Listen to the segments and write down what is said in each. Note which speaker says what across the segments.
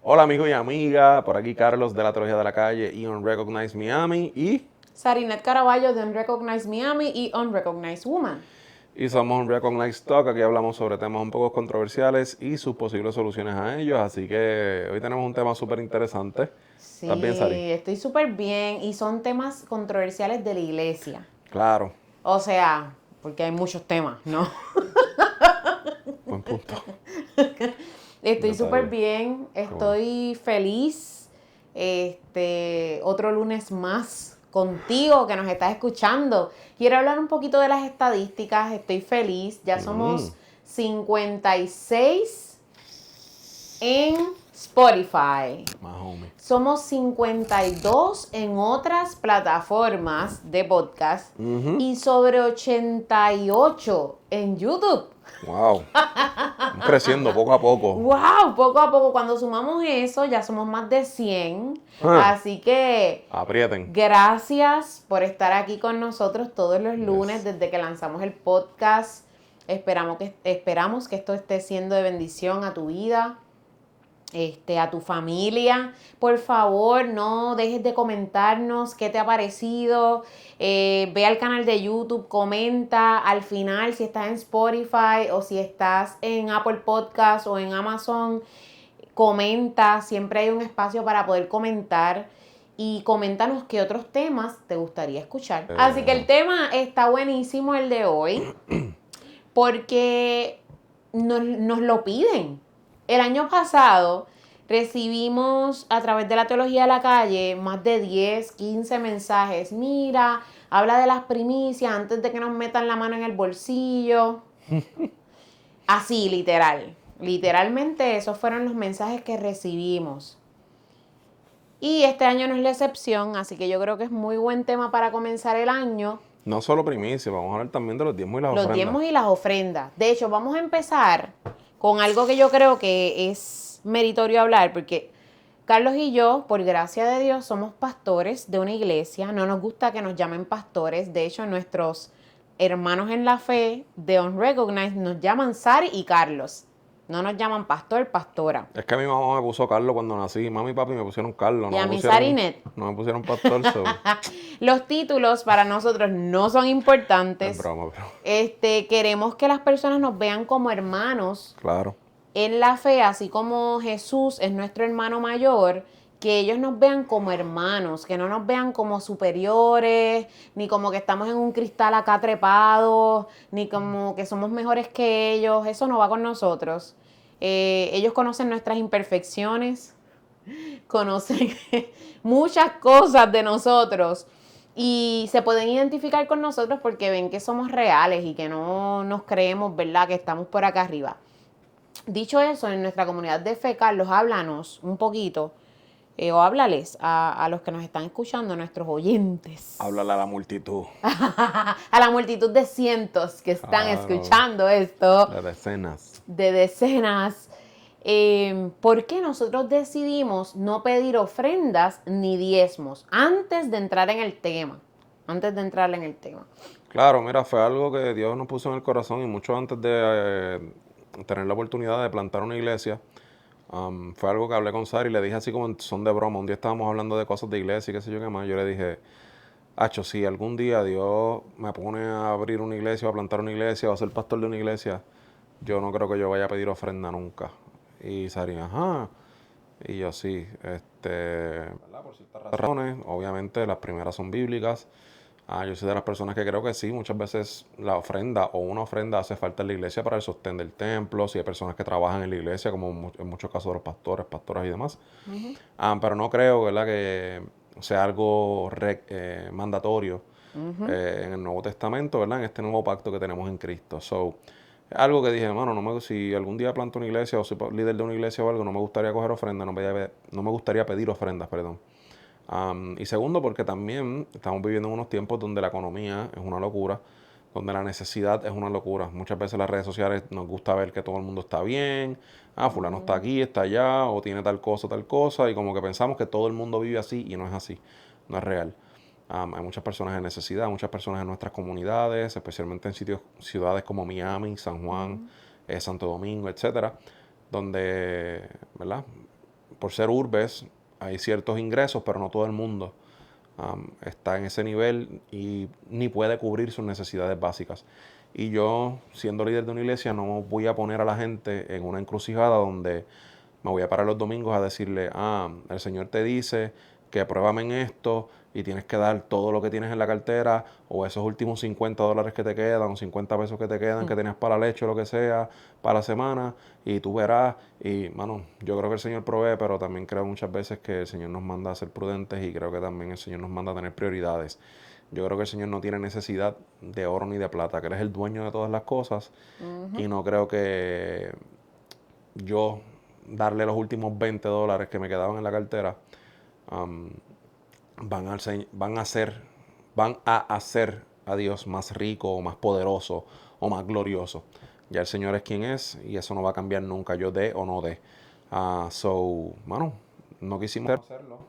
Speaker 1: Hola amigos y amigas, por aquí Carlos de la Teología de la Calle y Unrecognized Miami
Speaker 2: Sarinet Caraballo de Unrecognized Miami y Unrecognized Woman.
Speaker 1: y somos Unrecognized Talk. Aquí hablamos sobre temas un poco controversiales y sus posibles soluciones a ellos, así que hoy tenemos un tema súper interesante. ¿Estás bien, Sari?
Speaker 2: Sí, estoy súper bien y son temas controversiales de la iglesia.
Speaker 1: Claro,
Speaker 2: O sea, porque hay muchos temas, ¿no?
Speaker 1: buen punto.
Speaker 2: Estoy súper
Speaker 1: Detalle.
Speaker 2: bien,
Speaker 1: Qué bueno.
Speaker 2: estoy feliz. Otro lunes más contigo que nos estás escuchando. Quiero hablar un poquito de las estadísticas, estoy feliz. Ya somos 56 en Spotify.
Speaker 1: Más homie.
Speaker 2: Somos 52 en otras plataformas de podcast y sobre 88 en YouTube.
Speaker 1: Wow. Estamos creciendo poco a poco.
Speaker 2: ¡Wow! Poco a poco, cuando sumamos eso, ya somos más de 100.
Speaker 1: Ah.
Speaker 2: Así que
Speaker 1: Aprieten.
Speaker 2: gracias por estar aquí con nosotros todos los lunes
Speaker 1: Yes.
Speaker 2: desde que lanzamos el podcast. Esperamos que esto esté siendo de bendición a tu vida, a tu familia. Por favor, no dejes de comentarnos qué te ha parecido. Ve al canal de YouTube, comenta al final si estás en Spotify o si estás en Apple Podcast o en Amazon. Comenta, siempre hay un espacio para poder comentar. Y coméntanos qué otros temas te gustaría escuchar. Así que el tema está buenísimo, el de hoy, porque nos lo piden. El año pasado recibimos a través de la Teología de la Calle más de 10, 15 mensajes. Mira, habla de las primicias antes de que nos metan la mano en el bolsillo. Así, literal. Literalmente esos fueron los mensajes que recibimos. Y este año no es la excepción, así que yo creo que es muy buen tema para comenzar el año.
Speaker 1: No solo primicia, vamos a hablar también de los diezmos y las
Speaker 2: Los
Speaker 1: ofrendas.
Speaker 2: diezmos y las ofrendas. De hecho, vamos a empezar con algo que yo creo que es meritorio hablar, porque Carlos y yo, por gracia de Dios, somos pastores de una iglesia. No nos gusta que nos llamen pastores. De hecho, nuestros hermanos en la fe de Unrecognized nos llaman Sari y Carlos. No nos llaman pastor, pastora.
Speaker 1: Es que mi mamá me puso Carlos cuando nací. Mami y papi me pusieron Carlos.
Speaker 2: Y a mi Sarinet.
Speaker 1: No me pusieron pastor.
Speaker 2: Los títulos para nosotros no son
Speaker 1: Es
Speaker 2: importantes.
Speaker 1: broma, pero
Speaker 2: Queremos que las personas nos vean como hermanos
Speaker 1: claro.
Speaker 2: en la fe, así como Jesús es nuestro hermano mayor, que ellos nos vean como hermanos, que no nos vean como superiores, ni como que estamos en un cristal acá trepados, ni como que somos mejores que ellos. Eso no va con nosotros. Ellos conocen nuestras imperfecciones, conocen muchas cosas de nosotros y se pueden identificar con nosotros porque ven que somos reales y que no nos creemos, ¿verdad?, que estamos por acá arriba. Dicho eso, en nuestra comunidad de fe, Carlos, háblanos un poquito, o háblales a los que nos están escuchando, a nuestros oyentes.
Speaker 1: Háblale a la multitud.
Speaker 2: A la multitud de cientos que están escuchando esto.
Speaker 1: De decenas.
Speaker 2: De decenas. ¿Por qué nosotros decidimos no pedir ofrendas ni diezmos antes de entrar en el tema? Antes de entrar en el tema.
Speaker 1: Claro, mira, fue algo que Dios nos puso en el corazón y mucho antes de tener la oportunidad de plantar una iglesia. Fue algo que hablé con Sara y le dije así como en son de broma. Un día estábamos hablando de cosas de iglesia y qué sé yo qué más. Yo le dije, Acho, si algún día Dios me pone a abrir una iglesia o a plantar una iglesia o a ser pastor de una iglesia, yo no creo que yo vaya a pedir ofrenda nunca. Y Sari, ajá. Y yo sí, ¿verdad? Por ciertas razones, obviamente las primeras son bíblicas. Yo soy de las personas que creo que sí, muchas veces la ofrenda o una ofrenda hace falta en la iglesia para el sostén del templo, si hay personas que trabajan en la iglesia, como en muchos casos de los pastores, pastoras y demás. Pero no creo, ¿verdad?, que sea algo mandatorio en el Nuevo Testamento, ¿verdad?, en este nuevo pacto que tenemos en Cristo. Es algo que dije, hermano, si algún día planto una iglesia o soy líder de una iglesia o algo, no me gustaría coger ofrendas, no me gustaría pedir ofrendas, perdón. Y segundo, porque también estamos viviendo en unos tiempos donde la economía es una locura, donde la necesidad es una locura. Muchas veces las redes sociales nos gusta ver que todo el mundo está bien, fulano está aquí, está allá, o tiene tal cosa, y como que pensamos que todo el mundo vive así y no es así, no es real. Hay muchas personas en necesidad, muchas personas en nuestras comunidades, especialmente en ciudades como Miami, San Juan, Santo Domingo, etcétera, donde, ¿verdad?, por ser urbes, hay ciertos ingresos, pero no todo el mundo está en ese nivel y ni puede cubrir sus necesidades básicas. Y yo, siendo líder de una iglesia, no voy a poner a la gente en una encrucijada donde me voy a parar los domingos a decirle, el Señor te dice que pruébame en esto y tienes que dar todo lo que tienes en la cartera o esos últimos $50 que te quedan o 50 pesos que te quedan que tenías para la leche o lo que sea para la semana y tú verás. Y, mano, yo creo que el Señor provee, pero también creo muchas veces que el Señor nos manda a ser prudentes y creo que también el Señor nos manda a tener prioridades. Yo creo que el Señor no tiene necesidad de oro ni de plata, que Él es el dueño de todas las cosas y no creo que yo darle los últimos $20 que me quedaban en la cartera um, van a hacer a Dios más rico o más poderoso o más glorioso. Ya el Señor es quien es y eso no va a cambiar nunca, yo dé o no dé. Mano, no quisimos hacerlo.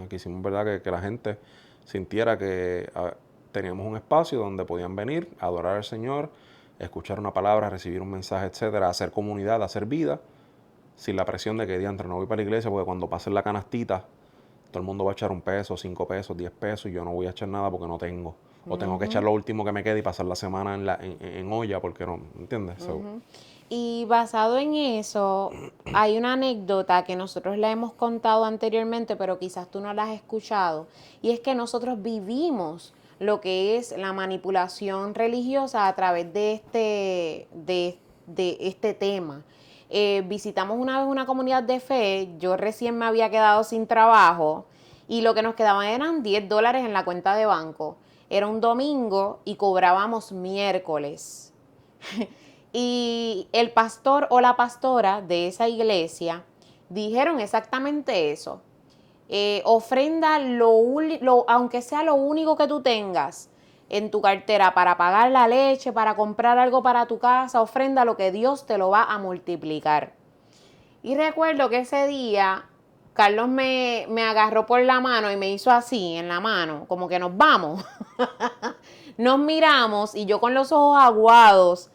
Speaker 1: Quisimos, verdad, que la gente sintiera que teníamos un espacio donde podían venir, adorar al Señor, escuchar una palabra, recibir un mensaje, etcétera, hacer comunidad, hacer vida, sin la presión de que diantre no voy para la iglesia porque cuando pasen la canastita todo el mundo va a echar $1, $5, $10 y yo no voy a echar nada porque no tengo. O tengo que echar lo último que me quede y pasar la semana en olla porque no, ¿entiendes?
Speaker 2: Y basado en eso, hay una anécdota que nosotros la hemos contado anteriormente, pero quizás tú no la has escuchado, y es que nosotros vivimos lo que es la manipulación religiosa a través de este tema. Visitamos una vez una comunidad de fe, yo recién me había quedado sin trabajo y lo que nos quedaban eran $10 en la cuenta de banco. Era un domingo y cobrábamos miércoles. Y el pastor o la pastora de esa iglesia dijeron exactamente eso. Ofrenda aunque sea lo único que tú tengas en tu cartera para pagar la leche, para comprar algo para tu casa, ofrenda lo que Dios te lo va a multiplicar. Y recuerdo que ese día Carlos me agarró por la mano y me hizo así en la mano, como que nos vamos. Nos miramos y yo con los ojos aguados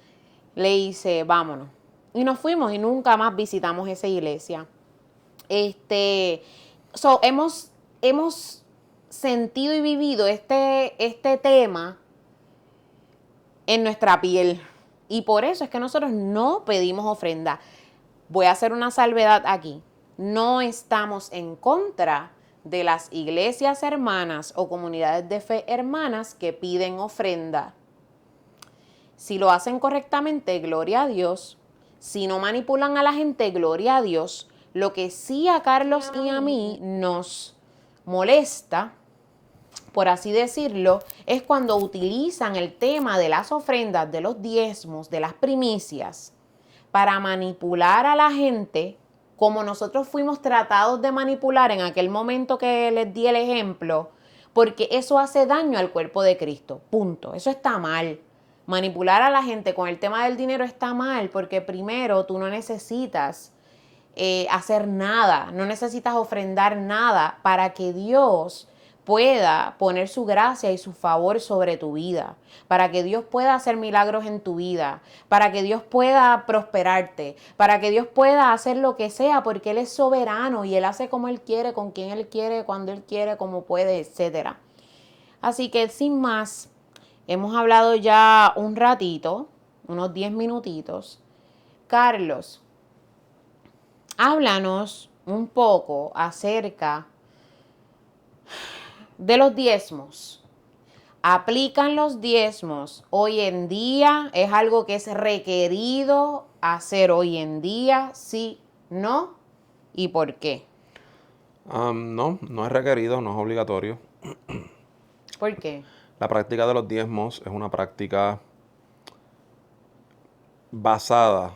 Speaker 2: le hice, vámonos. Y nos fuimos y nunca más visitamos esa iglesia. Hemos sentido y vivido este tema en nuestra piel. Y por eso es que nosotros no pedimos ofrenda. Voy a hacer una salvedad aquí. No estamos en contra de las iglesias hermanas o comunidades de fe hermanas que piden ofrenda. Si lo hacen correctamente, gloria a Dios. Si no manipulan a la gente, gloria a Dios. Lo que sí a Carlos y a mí nos molesta, por así decirlo, es cuando utilizan el tema de las ofrendas, de los diezmos, de las primicias, para manipular a la gente, como nosotros fuimos tratados de manipular en aquel momento que les di el ejemplo, porque eso hace daño al cuerpo de Cristo. Punto. Eso está mal. Manipular a la gente con el tema del dinero está mal, porque primero tú no necesitas hacer nada, no necesitas ofrendar nada para que Dios pueda poner su gracia y su favor sobre tu vida, para que Dios pueda hacer milagros en tu vida, para que Dios pueda prosperarte, para que Dios pueda hacer lo que sea, porque Él es soberano y Él hace como Él quiere, con quien Él quiere, cuando Él quiere, como puede, etc. Así que sin más, hemos hablado ya un ratito, unos 10 minutitos. Carlos, háblanos un poco acerca de los diezmos. ¿Aplican los diezmos hoy en día? ¿Es algo que es requerido hacer hoy en día? ¿Sí? ¿No? ¿Y por qué?
Speaker 1: No, no es requerido, no es obligatorio.
Speaker 2: ¿Por qué?
Speaker 1: La práctica de los diezmos es una práctica basada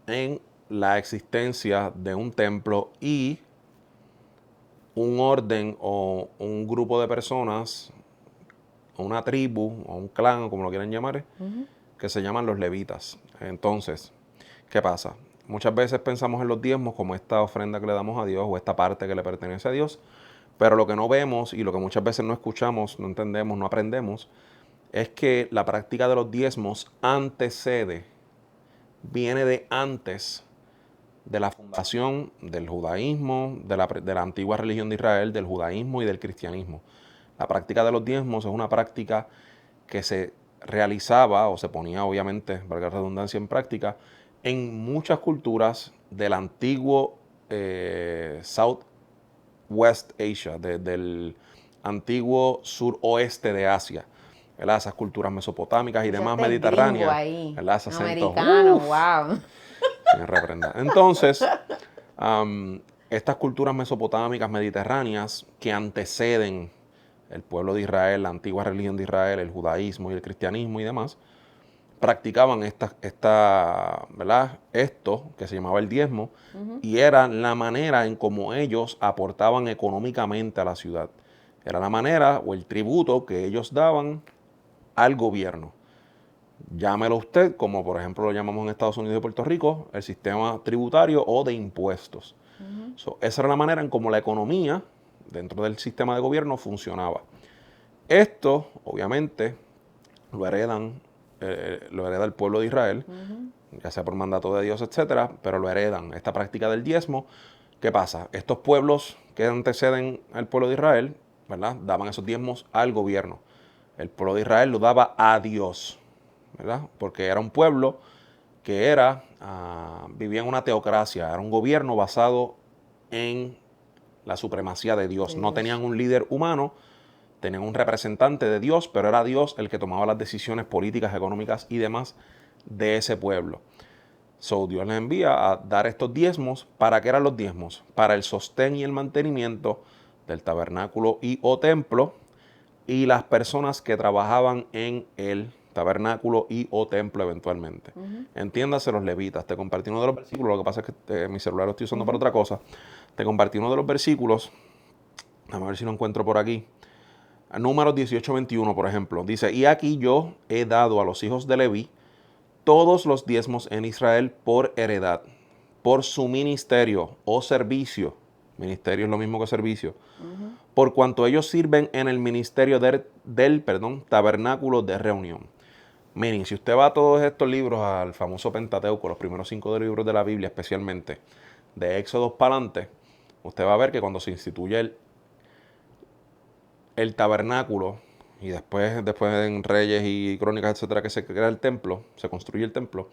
Speaker 1: en la existencia de un templo y un orden o un grupo de personas, o una tribu o un clan, o como lo quieran llamar, que se llaman los levitas. Entonces, ¿qué pasa? Muchas veces pensamos en los diezmos como esta ofrenda que le damos a Dios o esta parte que le pertenece a Dios, pero lo que no vemos y lo que muchas veces no escuchamos, no entendemos, no aprendemos, es que la práctica de los diezmos viene de antes de la fundación del judaísmo, de la antigua religión de Israel, del judaísmo y del cristianismo. La práctica de los diezmos es una práctica que se realizaba o se ponía, obviamente, valga la redundancia, en práctica en muchas culturas del antiguo Southwest Asia, del antiguo suroeste de Asia, ¿verdad? Esas culturas mesopotámicas y demás mediterráneas, ¿verdad? Ese acento,
Speaker 2: americano, wow.
Speaker 1: se me reprenda. Entonces, estas culturas mesopotámicas mediterráneas que anteceden el pueblo de Israel, la antigua religión de Israel, el judaísmo y el cristianismo y demás, practicaban ¿verdad? Esto que se llamaba el diezmo, y era la manera en cómo ellos aportaban económicamente a la ciudad. Era la manera o el tributo que ellos daban al gobierno. Llámelo usted, como por ejemplo lo llamamos en Estados Unidos y Puerto Rico, el sistema tributario o de impuestos. Esa era la manera en cómo la economía dentro del sistema de gobierno funcionaba. Esto, obviamente, lo hereda el pueblo de Israel, ya sea por mandato de Dios, etcétera, pero lo heredan. Esta práctica del diezmo, ¿qué pasa? Estos pueblos que anteceden al pueblo de Israel, ¿verdad? Daban esos diezmos al gobierno. El pueblo de Israel lo daba a Dios, ¿verdad? Porque era un pueblo que vivía en una teocracia, era un gobierno basado en la supremacía de Dios. No tenían un líder humano, tenían un representante de Dios, pero era Dios el que tomaba las decisiones políticas, económicas y demás de ese pueblo. Dios les envía a dar estos diezmos. ¿Para qué eran los diezmos? Para el sostén y el mantenimiento del tabernáculo y o templo y las personas que trabajaban en el tabernáculo y o templo eventualmente. Entiéndase los levitas. Te compartí uno de los versículos, lo que pasa es que mi celular lo estoy usando para otra cosa. Te compartí uno de los versículos, vamos a ver si lo encuentro por aquí. Números 18:21, por ejemplo, dice: y aquí yo he dado a los hijos de Leví todos los diezmos en Israel por heredad, por su ministerio o servicio. Ministerio es lo mismo que servicio. Por cuanto ellos sirven en el ministerio del tabernáculo de reunión. Miren, si usted va a todos estos libros, al famoso Pentateuco, los primeros 5 libros de la Biblia, especialmente de Éxodo para adelante, usted va a ver que cuando se instituye el tabernáculo, y después en Reyes y Crónicas, etcétera, que se crea el templo, se construye el templo,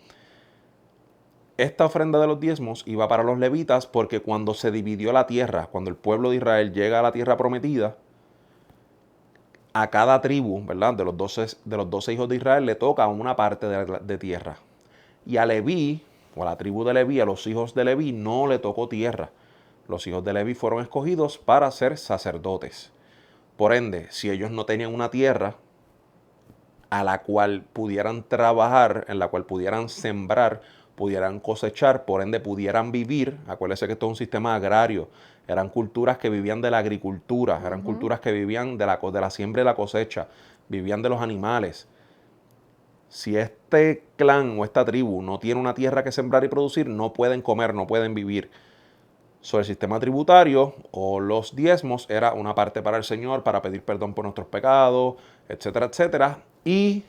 Speaker 1: esta ofrenda de los diezmos iba para los levitas, porque cuando se dividió la tierra, cuando el pueblo de Israel llega a la tierra prometida, a cada tribu, ¿verdad? De los 12 hijos de Israel le toca una parte de tierra. Y a Leví, o a la tribu de Leví, a los hijos de Leví, no le tocó tierra. Los hijos de Leví fueron escogidos para ser sacerdotes. Por ende, si ellos no tenían una tierra a la cual pudieran trabajar, en la cual pudieran sembrar, pudieran cosechar, por ende pudieran vivir, acuérdense que esto es un sistema agrario, eran culturas que vivían de la agricultura, eran culturas que vivían de la siembra y la cosecha, vivían de los animales. Si este clan o esta tribu no tiene una tierra que sembrar y producir, no pueden comer, no pueden vivir. El sistema tributario o los diezmos era una parte para el Señor, para pedir perdón por nuestros pecados, etcétera, etcétera. Y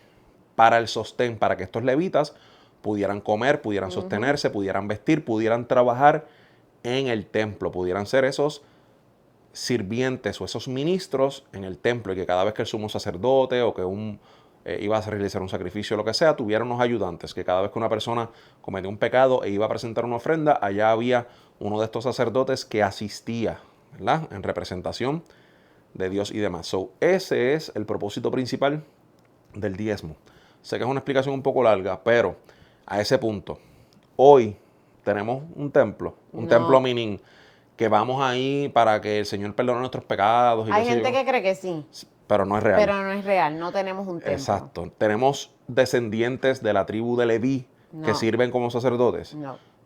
Speaker 1: para el sostén, para que estos levitas pudieran comer, pudieran sostenerse, pudieran vestir, pudieran trabajar en el templo, pudieran ser esos sirvientes o esos ministros en el templo, y que cada vez que el sumo sacerdote o que iba a realizar un sacrificio o lo que sea, tuviera unos ayudantes, que cada vez que una persona cometió un pecado e iba a presentar una ofrenda, allá había uno de estos sacerdotes que asistía, ¿verdad?, en representación de Dios y demás. Ese es el propósito principal del diezmo. Sé que es una explicación un poco larga, pero a ese punto, hoy tenemos un templo meaning que vamos ahí para que el Señor perdone nuestros pecados.
Speaker 2: Hay gente que cree que sí.
Speaker 1: Pero no es real.
Speaker 2: Pero no es real, no tenemos un templo.
Speaker 1: Exacto. Tenemos descendientes de la tribu de Leví que sirven como sacerdotes.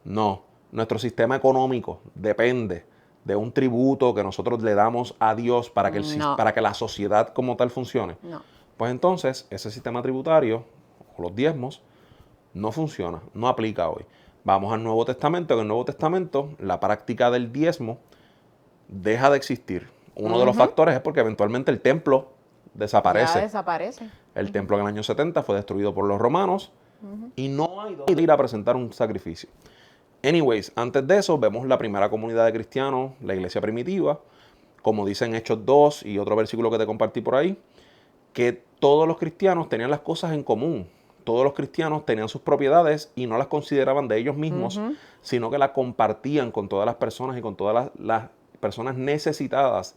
Speaker 1: No. Nuestro sistema económico depende de un tributo que nosotros le damos a Dios para que la sociedad como tal funcione. Pues entonces, ese sistema tributario, o los diezmos, no funciona, no aplica hoy. Vamos al Nuevo Testamento. En el Nuevo Testamento, la práctica del diezmo deja de existir. Uno de los factores es porque eventualmente el templo desaparece.
Speaker 2: Ya desaparece.
Speaker 1: El templo en el año 70 fue destruido por los romanos y no hay dónde ir a presentar un sacrificio. Anyways, antes de eso vemos la primera comunidad de cristianos, la iglesia primitiva, como dicen Hechos 2 y otro versículo que te compartí por ahí, que todos los cristianos tenían las cosas en común. Todos los cristianos tenían sus propiedades y no las consideraban de ellos mismos, sino que las compartían con todas las personas y con todas las personas necesitadas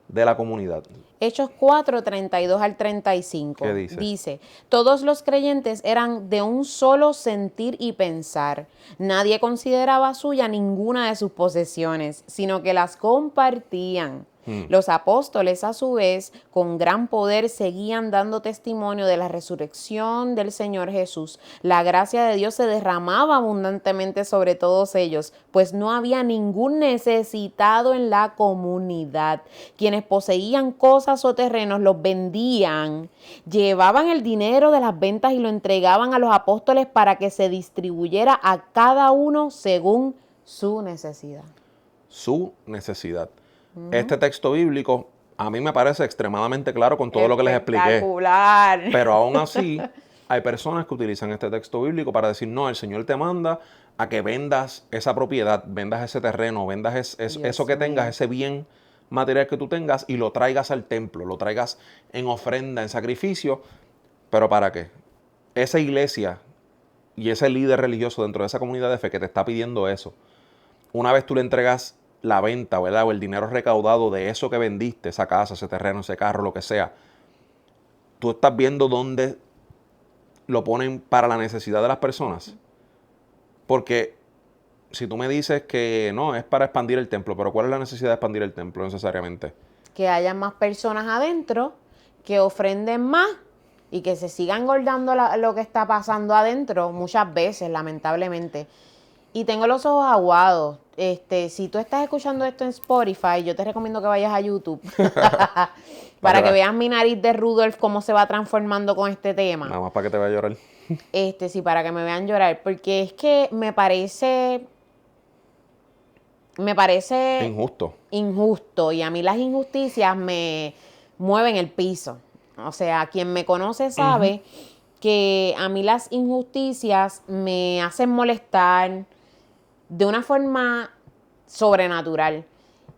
Speaker 1: de la comunidad.
Speaker 2: Hechos 4, 32 al 35.
Speaker 1: ¿Qué dice?
Speaker 2: Dice, todos los creyentes eran de un solo sentir y pensar. Nadie consideraba suya ninguna de sus posesiones, sino que las compartían. Los apóstoles, a su vez, con gran poder seguían dando testimonio de la resurrección del Señor Jesús. La gracia de Dios se derramaba abundantemente sobre todos ellos, pues no había ningún necesitado en la comunidad. Quienes poseían cosas o terrenos los vendían, llevaban el dinero de las ventas y lo entregaban a los apóstoles para que se distribuyera a cada uno según su necesidad.
Speaker 1: Su necesidad. Este texto bíblico a mí me parece extremadamente claro con todo lo que les expliqué.
Speaker 2: Espectacular.
Speaker 1: Pero aún así, hay personas que utilizan este texto bíblico para decir, no, el Señor te manda a que vendas esa propiedad, vendas ese terreno, vendas eso que tengas, ese bien material que tú tengas y lo traigas al templo, lo traigas en ofrenda, en sacrificio. ¿Pero para qué? Esa iglesia y ese líder religioso dentro de esa comunidad de fe que te está pidiendo eso, una vez tú le entregas la venta, ¿verdad? O el dinero recaudado de eso que vendiste, esa casa, ese terreno, ese carro, lo que sea, tú estás viendo dónde lo ponen para la necesidad de las personas. Porque si tú me dices que no, es para expandir el templo, pero ¿cuál es la necesidad de expandir el templo necesariamente?
Speaker 2: Que haya más personas adentro, que ofrenden más y que se siga engordando lo que está pasando adentro muchas veces, lamentablemente. Y tengo los ojos aguados. Si tú estás escuchando esto en Spotify, yo te recomiendo que vayas a YouTube para que veas mi nariz de Rudolph cómo se va transformando con este tema.
Speaker 1: Nada más para que te vaya a llorar.
Speaker 2: Sí, para que me vean llorar, porque es que me parece injusto y a mí las injusticias me mueven el piso. O sea, quien me conoce sabe que a mí las injusticias me hacen molestar de una forma sobrenatural.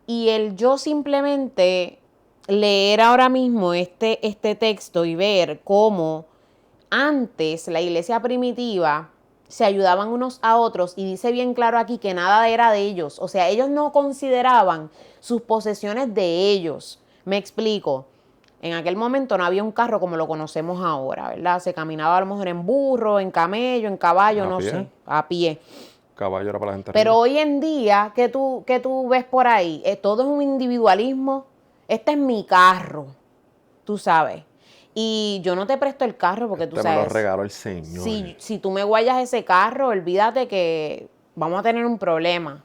Speaker 2: Y el yo simplemente leer ahora mismo este texto y ver cómo antes la iglesia primitiva se ayudaban unos a otros, y dice bien claro aquí que nada era de ellos. O sea, ellos no consideraban sus posesiones de ellos. Me explico. En aquel momento no había un carro como lo conocemos ahora, ¿verdad? Se caminaba a lo mejor en burro, en camello, en caballo, no sé, a pie.
Speaker 1: Caballo era para la gente
Speaker 2: Pero
Speaker 1: rica.
Speaker 2: hoy en día, ¿qué tú ves por ahí? Todo es un individualismo. Este es mi carro, tú sabes. Y yo no te presto el carro porque tú sabes.
Speaker 1: Me lo regaló el Señor.
Speaker 2: Si tú me guayas ese carro, olvídate que vamos a tener un problema.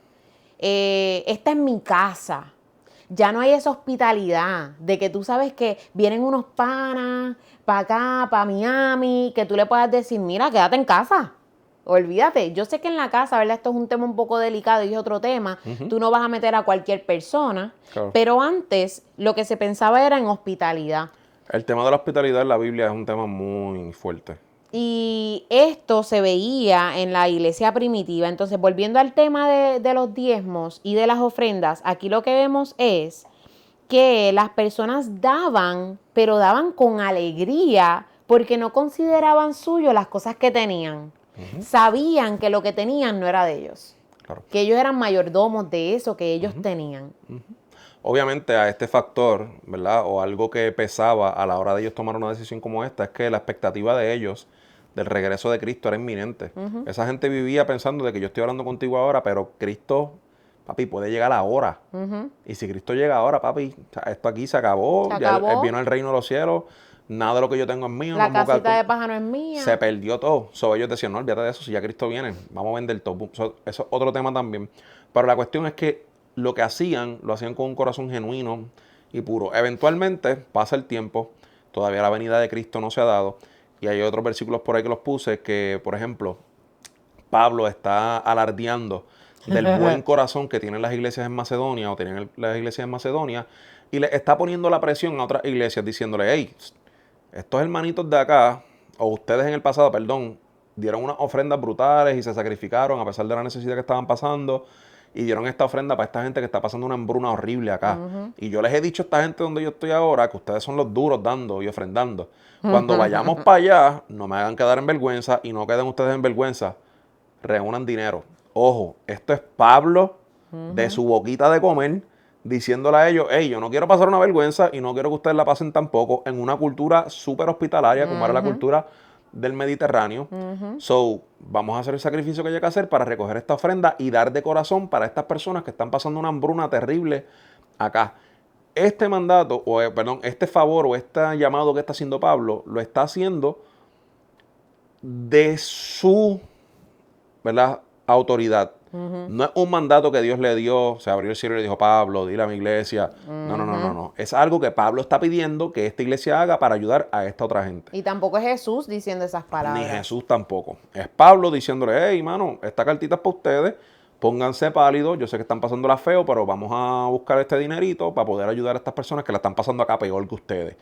Speaker 2: Esta es mi casa. Ya no hay esa hospitalidad de que tú sabes que vienen unos panas para acá, para Miami, que tú le puedas decir, mira, quédate en casa. Olvídate. Yo sé que en la casa, ¿verdad? Esto es un tema un poco delicado y es otro tema. Tú no vas a meter a cualquier persona. Claro. Pero antes lo que se pensaba era en hospitalidad.
Speaker 1: El tema de la hospitalidad en la Biblia es un tema muy fuerte.
Speaker 2: Y esto se veía en la iglesia primitiva. Entonces, volviendo al tema de los diezmos y de las ofrendas, aquí lo que vemos es que las personas daban, pero daban con alegría porque no consideraban suyo las cosas que tenían. Sabían que lo que tenían no era de ellos. Claro. Que ellos eran mayordomos de eso que ellos tenían.
Speaker 1: Obviamente a este factor, ¿verdad? O algo que pesaba a la hora de ellos tomar una decisión como esta, es que la expectativa de ellos del regreso de Cristo era inminente. Esa gente vivía pensando de que yo estoy hablando contigo ahora, pero Cristo, papi, puede llegar ahora. Y si Cristo llega ahora, papi, esto aquí se acabó. Ya él vino al reino de los cielos. Nada de lo que yo tengo es mío.
Speaker 2: La casita de paja no es mía.
Speaker 1: Se perdió todo. Ellos decían, no, olvídate de eso, si ya Cristo viene, vamos a vender todo. Eso es otro tema también. Pero la cuestión es que lo que hacían, lo hacían con un corazón genuino y puro. Eventualmente pasa el tiempo, todavía la venida de Cristo no se ha dado. Y hay otros versículos por ahí que los puse que, por ejemplo, Pablo está alardeando del buen corazón que tienen las iglesias en Macedonia o tienen las iglesias en Macedonia y le está poniendo la presión a otras iglesias diciéndole, hey, estos hermanitos de acá, o ustedes en el pasado, perdón, dieron unas ofrendas brutales y se sacrificaron a pesar de la necesidad que estaban pasando. Y dieron esta ofrenda para esta gente que está pasando una hambruna horrible acá. Y yo les he dicho a esta gente donde yo estoy ahora que ustedes son los duros dando y ofrendando. Cuando vayamos para allá, no me hagan quedar en vergüenza y no queden ustedes en vergüenza. Reúnan dinero. Ojo, esto es Pablo de su boquita de comer diciéndole a ellos, hey, yo no quiero pasar una vergüenza y no quiero que ustedes la pasen tampoco en una cultura súper hospitalaria como era la cultura del Mediterráneo. So, vamos a hacer el sacrificio que haya que hacer para recoger esta ofrenda y dar de corazón para estas personas que están pasando una hambruna terrible acá. Este mandato, perdón, este favor o este llamado que está haciendo Pablo, lo está haciendo de su, ¿verdad?, autoridad. No es un mandato que Dios le dio, se abrió el cielo y le dijo, Pablo, dile a mi iglesia. No. Es algo que Pablo está pidiendo que esta iglesia haga para ayudar a esta otra gente.
Speaker 2: Y tampoco es Jesús diciendo esas palabras.
Speaker 1: Ni Jesús tampoco. Es Pablo diciéndole, hey, mano, esta cartita es para ustedes, pónganse pálidos, yo sé que están pasándola feo, pero vamos a buscar este dinerito para poder ayudar a estas personas que la están pasando acá peor que ustedes.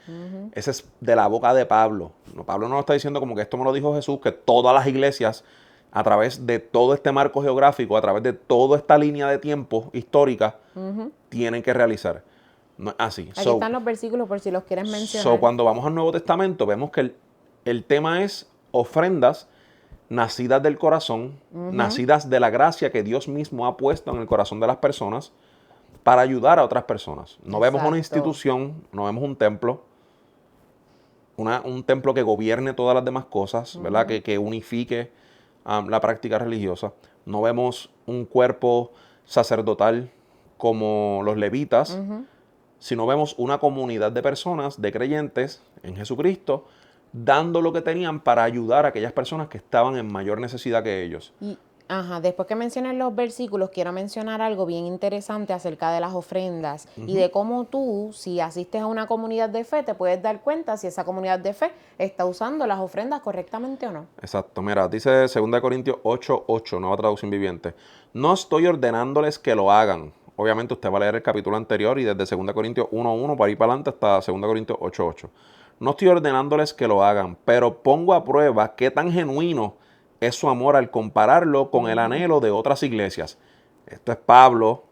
Speaker 1: Ese es de la boca de Pablo. No, Pablo no lo está diciendo como que esto me lo dijo Jesús, que todas las iglesias, a través de todo este marco geográfico, a través de toda esta línea de tiempo histórica, tienen que realizar. No es así.
Speaker 2: Aquí están los versículos por si los quieres mencionar.
Speaker 1: Cuando vamos al Nuevo Testamento, vemos que el tema es ofrendas nacidas del corazón, nacidas de la gracia que Dios mismo ha puesto en el corazón de las personas para ayudar a otras personas. No vemos una institución, no vemos un templo, un templo que gobierne todas las demás cosas, ¿verdad? Que unifique la práctica religiosa. No vemos un cuerpo sacerdotal como los levitas, sino vemos una comunidad de personas, de creyentes en Jesucristo, dando lo que tenían para ayudar a aquellas personas que estaban en mayor necesidad que ellos.
Speaker 2: Y, después que menciones los versículos, quiero mencionar algo bien interesante acerca de las ofrendas y de cómo tú, si asistes a una comunidad de fe, te puedes dar cuenta si esa comunidad de fe está usando las ofrendas correctamente o no.
Speaker 1: Exacto. Mira, dice 2 Corintios 8:8, nueva traducción viviente. No estoy ordenándoles que lo hagan. Obviamente usted va a leer el capítulo anterior y desde 2 Corintios 1:1 para ir para adelante hasta 2 Corintios 8:8. No estoy ordenándoles que lo hagan, pero pongo a prueba qué tan genuino es su amor al compararlo con el anhelo de otras iglesias. Esto es Pablo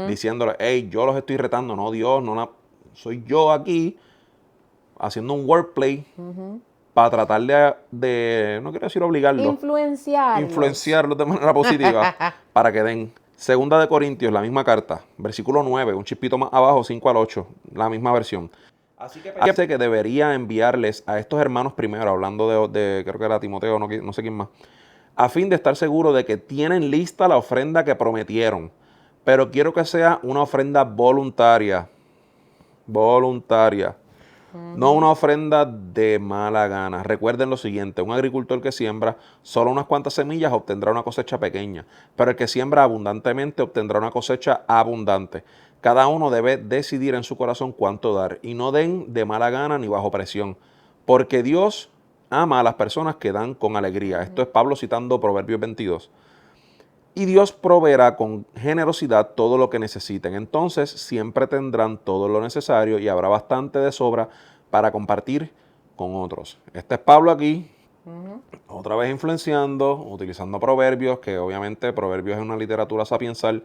Speaker 1: diciéndole, hey, yo los estoy retando, no Dios, soy yo aquí haciendo un wordplay para tratar de, no quiero decir obligarlos, influenciarlos de manera positiva para que den. 2 Corintios, la misma carta, versículo 9, un chispito más abajo, 5-8, la misma versión. Así que pensé que debería enviarles a estos hermanos primero, hablando de creo que era Timoteo, no sé quién más, a fin de estar seguro de que tienen lista la ofrenda que prometieron. Pero quiero que sea una ofrenda voluntaria. Voluntaria. No una ofrenda de mala gana. Recuerden lo siguiente, un agricultor que siembra solo unas cuantas semillas obtendrá una cosecha pequeña, pero el que siembra abundantemente obtendrá una cosecha abundante. Cada uno debe decidir en su corazón cuánto dar y no den de mala gana ni bajo presión, porque Dios ama a las personas que dan con alegría. Esto es Pablo citando Proverbios 22. Y Dios proveerá con generosidad todo lo que necesiten. Entonces siempre tendrán todo lo necesario y habrá bastante de sobra para compartir con otros. Este es Pablo aquí, otra vez influenciando, utilizando proverbios, que obviamente proverbios es una literatura sapiensal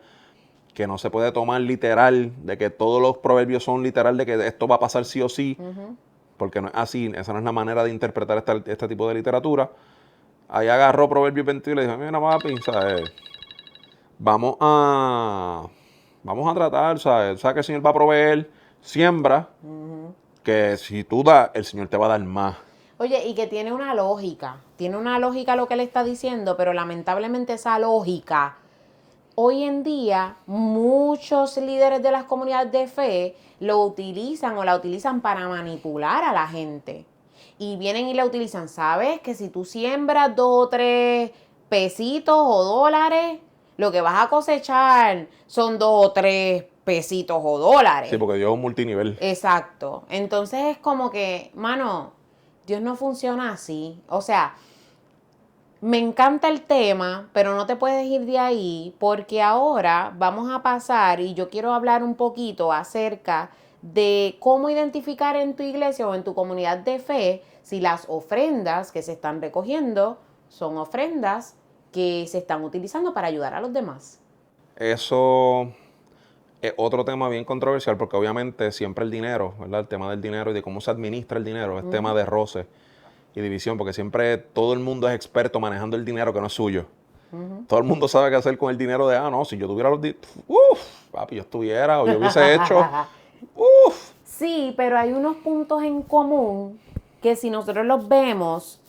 Speaker 1: que no se puede tomar literal, de que todos los proverbios son literal, de que esto va a pasar sí o sí, porque no es así, esa no es la manera de interpretar este tipo de literatura. Ahí agarró Proverbios 22 y le dijo, mira papi, ¿sabes? Vamos a tratar, ¿sabes? Que el Señor va a proveer, siembra, que si tú das, el Señor te va a dar más.
Speaker 2: Oye, y que tiene una lógica lo que él está diciendo, pero lamentablemente esa lógica, hoy en día muchos líderes de las comunidades de fe lo utilizan o la utilizan para manipular a la gente. Y vienen y la utilizan, ¿sabes? Que si tú siembras 2 o 3 pesitos o dólares, lo que vas a cosechar son 2 o 3 pesitos o dólares.
Speaker 1: Sí, porque Dios es un multinivel.
Speaker 2: Exacto. Entonces es como que, mano, Dios no funciona así. O sea, me encanta el tema, pero no te puedes ir de ahí porque ahora vamos a pasar y yo quiero hablar un poquito acerca de cómo identificar en tu iglesia o en tu comunidad de fe si las ofrendas que se están recogiendo son ofrendas que se están utilizando para ayudar a los demás.
Speaker 1: Eso es otro tema bien controversial porque obviamente siempre el dinero, ¿verdad? El tema del dinero y de cómo se administra el dinero es tema de roce y división porque siempre todo el mundo es experto manejando el dinero que no es suyo. Todo el mundo sabe qué hacer con el dinero de, no, si yo tuviera papi, yo estuviera o yo hubiese hecho,
Speaker 2: Sí, pero hay unos puntos en común que si nosotros los vemos,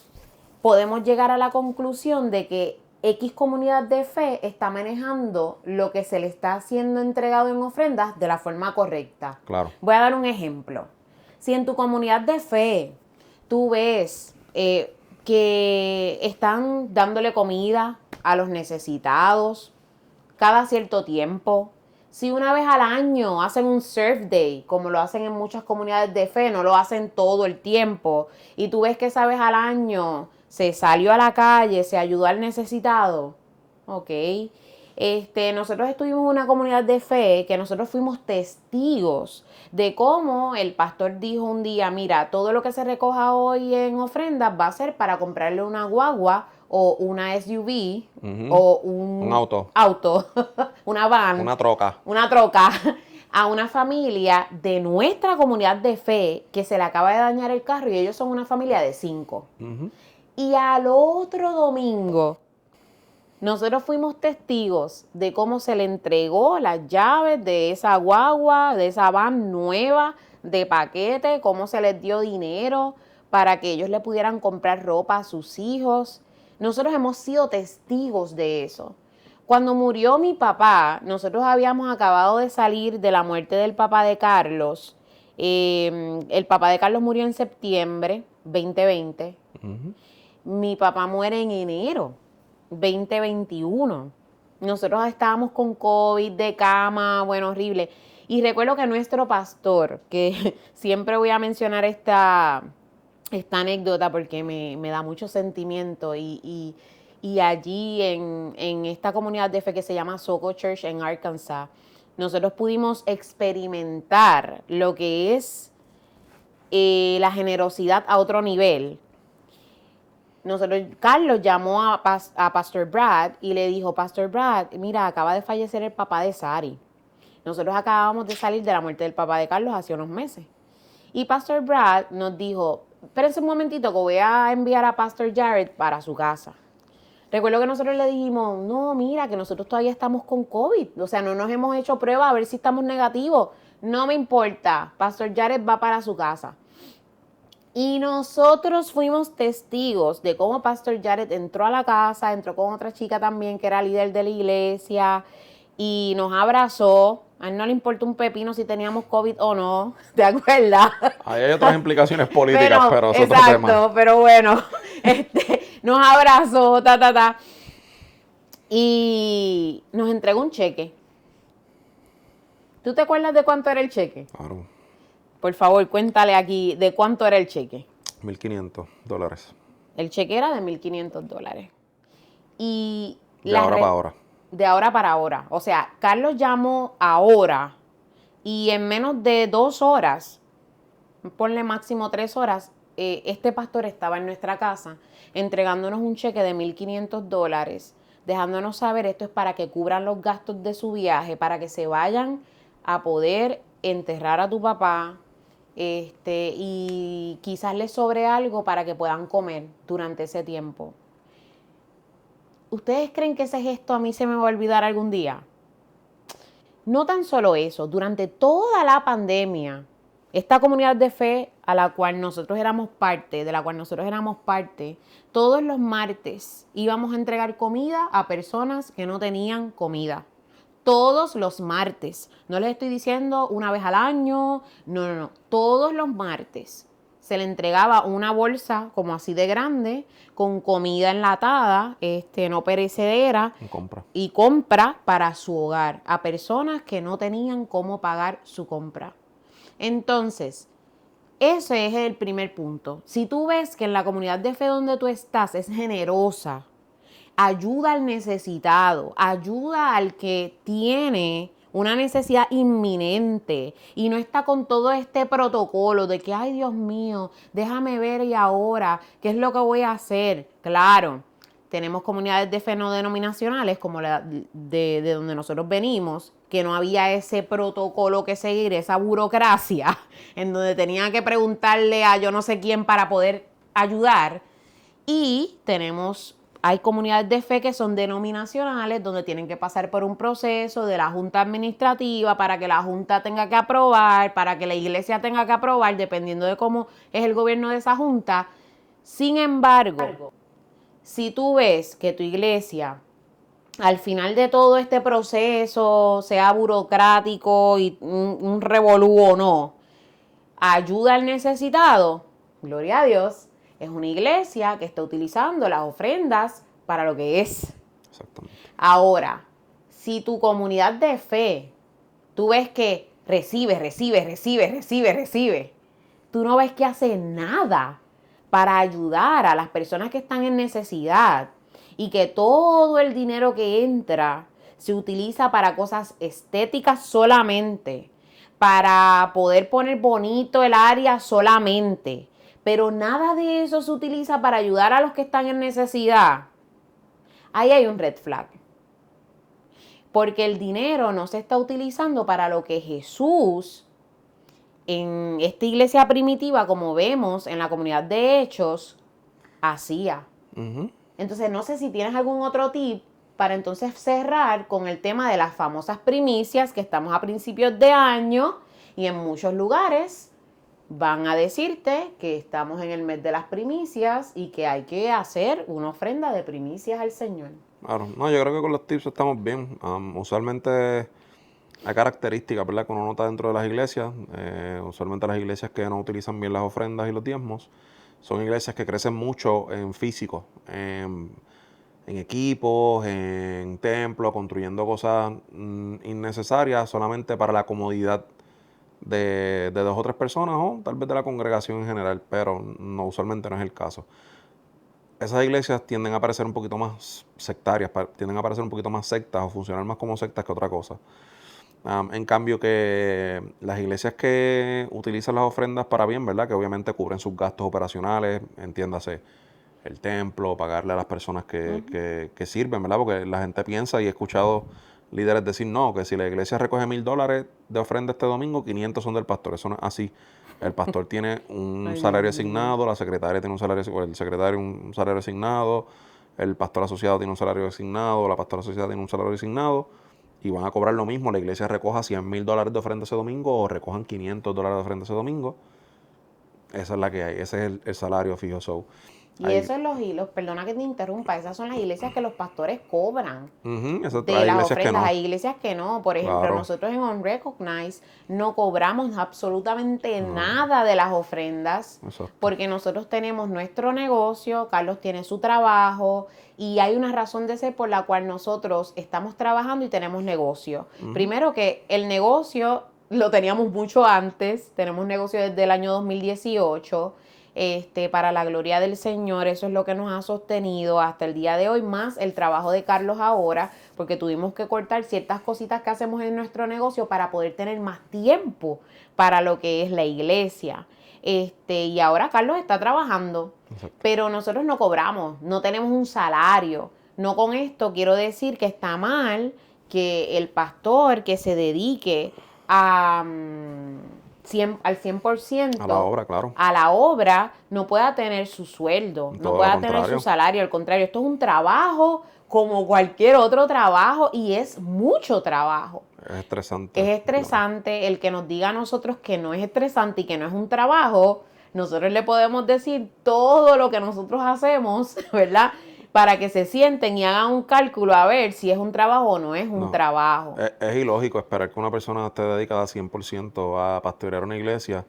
Speaker 2: podemos llegar a la conclusión de que X comunidad de fe está manejando lo que se le está siendo entregado en ofrendas de la forma correcta.
Speaker 1: Claro.
Speaker 2: Voy a dar un ejemplo. Si en tu comunidad de fe tú ves que están dándole comida a los necesitados cada cierto tiempo, si una vez al año hacen un surf day, como lo hacen en muchas comunidades de fe, no lo hacen todo el tiempo, y tú ves que esa vez al año se salió a la calle, se ayudó al necesitado, ok. Nosotros estuvimos en una comunidad de fe que nosotros fuimos testigos de cómo el pastor dijo un día, mira, todo lo que se recoja hoy en ofrendas va a ser para comprarle una guagua o una SUV o un auto, una van,
Speaker 1: una troca
Speaker 2: a una familia de nuestra comunidad de fe que se le acaba de dañar el carro y ellos son una familia de 5. Y al otro domingo nosotros fuimos testigos de cómo se le entregó las llaves de esa guagua, de esa van nueva, de paquete, cómo se les dio dinero para que ellos le pudieran comprar ropa a sus hijos. Nosotros hemos sido testigos de eso. Cuando murió mi papá, nosotros habíamos acabado de salir de la muerte del papá de Carlos. El papá de Carlos murió en septiembre 2020. Mi papá muere en enero 2021. Nosotros estábamos con COVID, de cama, bueno, horrible. Y recuerdo que nuestro pastor, que siempre voy a mencionar esta anécdota porque me da mucho sentimiento y allí en esta comunidad de fe que se llama Soco Church en Arkansas, nosotros pudimos experimentar lo que es la generosidad a otro nivel. Carlos llamó a Pastor Brad y le dijo, Pastor Brad, mira, acaba de fallecer el papá de Sari. Nosotros acabamos de salir de la muerte del papá de Carlos hace unos meses. Y Pastor Brad nos dijo, espérense un momentito que voy a enviar a Pastor Jared para su casa. Recuerdo que nosotros le dijimos, no, mira, que nosotros todavía estamos con COVID. O sea, no nos hemos hecho prueba a ver si estamos negativos. No me importa, Pastor Jared va para su casa. Y nosotros fuimos testigos de cómo Pastor Jared entró a la casa, entró con otra chica también que era líder de la iglesia y nos abrazó. A él no le importó un pepino si teníamos COVID o no, ¿te acuerdas?
Speaker 1: Ahí hay otras implicaciones políticas, pero es otro tema.
Speaker 2: Exacto, pero bueno, nos abrazó, y nos entregó un cheque. ¿Tú te acuerdas de cuánto era el cheque?
Speaker 1: Claro.
Speaker 2: Por favor, cuéntale aquí de cuánto era el cheque.
Speaker 1: $1,500.
Speaker 2: El cheque era de $1,500. Y
Speaker 1: de ahora para ahora.
Speaker 2: De ahora para ahora. O sea, Carlos llamó ahora y en menos de 2 horas, ponle máximo 3 horas, este pastor estaba en nuestra casa entregándonos un cheque de $1,500, dejándonos saber esto es para que cubran los gastos de su viaje, para que se vayan a poder enterrar a tu papá, y quizás les sobre algo para que puedan comer durante ese tiempo. ¿Ustedes creen que ese gesto a mí se me va a olvidar algún día? No tan solo eso, durante toda la pandemia, esta comunidad de fe a la cual nosotros éramos parte, todos los martes íbamos a entregar comida a personas que no tenían comida. Todos los martes. No les estoy diciendo una vez al año, no. Todos los martes se le entregaba una bolsa como así de grande con comida enlatada, no perecedera y compra para su hogar a personas que no tenían cómo pagar su compra. Entonces, ese es el primer punto. Si tú ves que en la comunidad de fe donde tú estás es generosa, ayuda al necesitado, ayuda al que tiene una necesidad inminente y no está con todo este protocolo de que, ay Dios mío, déjame ver y ahora, ¿qué es lo que voy a hacer? Claro, tenemos comunidades de fe no denominacionales, como la de donde nosotros venimos, que no había ese protocolo que seguir, esa burocracia, en donde tenía que preguntarle a yo no sé quién para poder ayudar. Y hay comunidades de fe que son denominacionales, donde tienen que pasar por un proceso de la junta administrativa para que la junta tenga que aprobar, para que la iglesia tenga que aprobar, dependiendo de cómo es el gobierno de esa junta. Sin embargo, si tú ves que tu iglesia, al final de todo este proceso, sea burocrático y un revolú o no, ayuda al necesitado, gloria a Dios, es una iglesia que está utilizando las ofrendas para lo que es.
Speaker 1: Exactamente.
Speaker 2: Ahora, si tu comunidad de fe, tú ves que recibe, tú no ves que hace nada para ayudar a las personas que están en necesidad y que todo el dinero que entra se utiliza para cosas estéticas solamente, para poder poner bonito el área solamente, pero nada de eso se utiliza para ayudar a los que están en necesidad, ahí hay un red flag. Porque el dinero no se está utilizando para lo que Jesús, en esta iglesia primitiva, como vemos en la comunidad de Hechos, hacía.
Speaker 1: Uh-huh.
Speaker 2: Entonces, no sé si tienes algún otro tip para entonces cerrar con el tema de las famosas primicias, que estamos a principios de año y en muchos lugares van a decirte que estamos en el mes de las primicias y que hay que hacer una ofrenda de primicias al Señor.
Speaker 1: Claro, no, yo creo que con los tips estamos bien. Usualmente hay características, ¿verdad?, que uno nota dentro de las iglesias. Usualmente las iglesias que no utilizan bien las ofrendas y los diezmos son iglesias que crecen mucho en físico, en equipos, en templos, construyendo cosas innecesarias solamente para la comodidad de 2 o 3 personas o tal vez de la congregación en general, pero no, usualmente no es el caso. Esas iglesias tienden a parecer un poquito más sectarias, tienden a parecer un poquito más sectas o funcionar más como sectas que otra cosa. En cambio que las iglesias que utilizan las ofrendas para bien, ¿verdad?, que obviamente cubren sus gastos operacionales, entiéndase, el templo, pagarle a las personas que sirven, ¿verdad? Porque la gente piensa, y he escuchado líderes decir, no, que si la iglesia recoge $1,000 de ofrenda este domingo, 500 son del pastor. Eso no es así. El pastor tiene un salario asignado, la secretaria tiene un salario, el secretario un salario asignado, el pastor asociado tiene un salario asignado, la pastora asociada tiene un salario asignado, y van a cobrar lo mismo. La iglesia recoja $100,000 de ofrenda ese domingo o recojan $500 de ofrenda ese domingo. Esa es la que hay, ese es el salario fijo.
Speaker 2: Y eso es los hilos, perdona que te interrumpa, esas son las iglesias que los pastores cobran de
Speaker 1: hay
Speaker 2: las
Speaker 1: iglesias que
Speaker 2: ofrendas.
Speaker 1: no.
Speaker 2: Hay iglesias que no. Por ejemplo,
Speaker 1: Claro.
Speaker 2: nosotros en Unrecognized no cobramos absolutamente nada de las ofrendas.
Speaker 1: Exacto.
Speaker 2: Porque nosotros tenemos nuestro negocio, Carlos tiene su trabajo y hay una razón de ser por la cual nosotros estamos trabajando y tenemos negocio. Primero que el negocio lo teníamos mucho antes, tenemos negocio desde el año 2018. Para la gloria del Señor, eso es lo que nos ha sostenido hasta el día de hoy, más el trabajo de Carlos ahora, porque tuvimos que cortar ciertas cositas que hacemos en nuestro negocio para poder tener más tiempo para lo que es la iglesia. Y ahora Carlos está trabajando,
Speaker 1: Exacto.
Speaker 2: pero nosotros no cobramos, no tenemos un salario. No con esto quiero decir que está mal que el pastor que se dedique al 100%
Speaker 1: A la obra, claro.
Speaker 2: a la obra no pueda tener su sueldo, no
Speaker 1: Todo
Speaker 2: pueda
Speaker 1: lo
Speaker 2: tener
Speaker 1: contrario.
Speaker 2: su salario. Al contrario, esto es un trabajo como cualquier otro trabajo y es mucho trabajo.
Speaker 1: Es estresante.
Speaker 2: Es estresante. El que nos diga a nosotros que no es estresante y que no es un trabajo, nosotros le podemos decir todo lo que nosotros hacemos, ¿verdad?, para que se sienten y hagan un cálculo a ver si es un trabajo o no es un trabajo.
Speaker 1: Es ilógico esperar que una persona esté dedicada 100% a pastorear una iglesia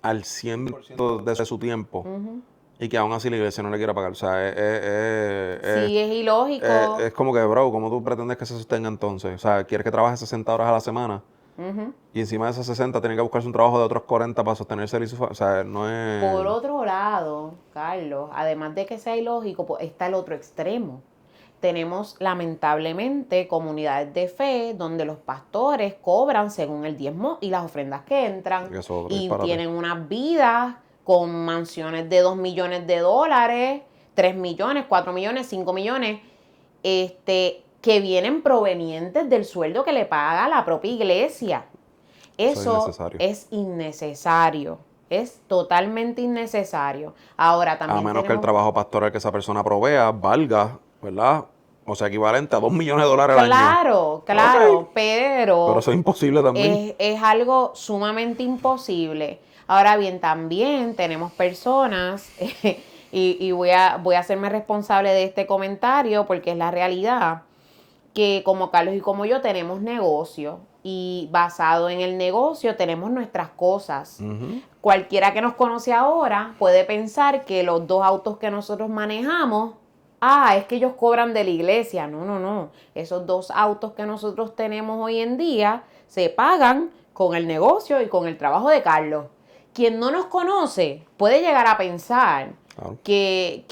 Speaker 1: al 100% de su tiempo y que aún así la iglesia no le quiera pagar. O sea,
Speaker 2: Sí, es ilógico.
Speaker 1: es como que, bro, ¿cómo tú pretendes que se sostenga entonces? O sea, ¿quieres que trabaje 60 horas a la semana? Y encima de esas 60 tiene que buscarse un trabajo de otros 40 para sostenerse él y su familia. O sea, no es...
Speaker 2: Por otro lado, Carlos, además de que sea ilógico, pues está el otro extremo. Tenemos lamentablemente comunidades de fe donde los pastores cobran según el diezmo y las ofrendas que entran
Speaker 1: Eso es otro
Speaker 2: y
Speaker 1: disparate.
Speaker 2: tienen unas vidas con mansiones de $2 millones, 3 millones, 4 millones, 5 millones, que vienen provenientes del sueldo que le paga la propia iglesia. Eso es innecesario. Es totalmente innecesario. Ahora también
Speaker 1: a menos que el trabajo pastoral que esa persona provea valga, ¿verdad? O sea, equivalente a $2 millones al año.
Speaker 2: Claro,
Speaker 1: Okay.
Speaker 2: pero
Speaker 1: eso es imposible también.
Speaker 2: es algo sumamente imposible. Ahora bien, también tenemos personas, y voy a hacerme responsable de este comentario porque es la realidad, que como Carlos y como yo tenemos negocio y basado en el negocio tenemos nuestras cosas. Cualquiera que nos conoce ahora puede pensar que los 2 autos que nosotros manejamos, es que ellos cobran de la iglesia. No. Esos 2 autos que nosotros tenemos hoy en día se pagan con el negocio y con el trabajo de Carlos. Quien no nos conoce puede llegar a pensar que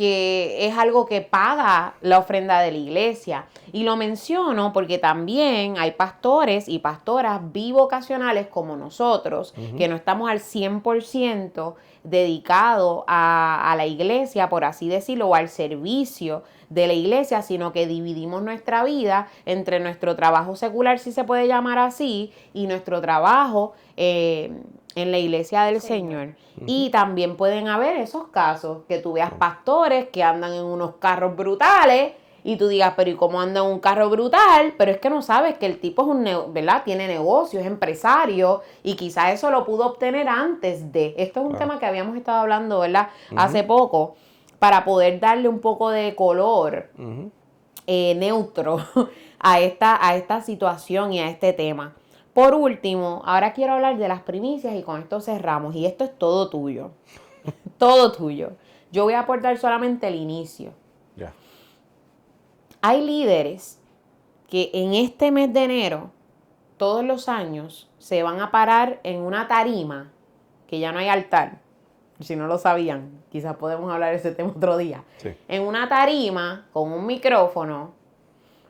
Speaker 2: es algo que paga la ofrenda de la iglesia. Y lo menciono porque también hay pastores y pastoras bivocacionales como nosotros, que no estamos al 100% dedicados a la iglesia, por así decirlo, o al servicio de la iglesia, sino que dividimos nuestra vida entre nuestro trabajo secular, si se puede llamar así, y nuestro trabajo en la iglesia del Señor. Y también pueden haber esos casos que tú veas pastores que andan en unos carros brutales y tú digas, pero ¿y cómo anda en un carro brutal? Pero es que no sabes que el tipo es ¿verdad? Tiene negocio, es empresario y quizás eso lo pudo obtener antes de. Esto es un tema que habíamos estado hablando, ¿verdad? Hace poco, para poder darle un poco de color neutro a esta situación y a este tema. Por último, ahora quiero hablar de las primicias y con esto cerramos. Y esto es todo tuyo. Todo tuyo. Yo voy a aportar solamente el inicio.
Speaker 1: Ya.
Speaker 2: Hay líderes que en este mes de enero, todos los años, se van a parar en una tarima, que ya no hay altar. Si no lo sabían, quizás podemos hablar de ese tema otro día.
Speaker 1: Sí.
Speaker 2: En una tarima, con un micrófono,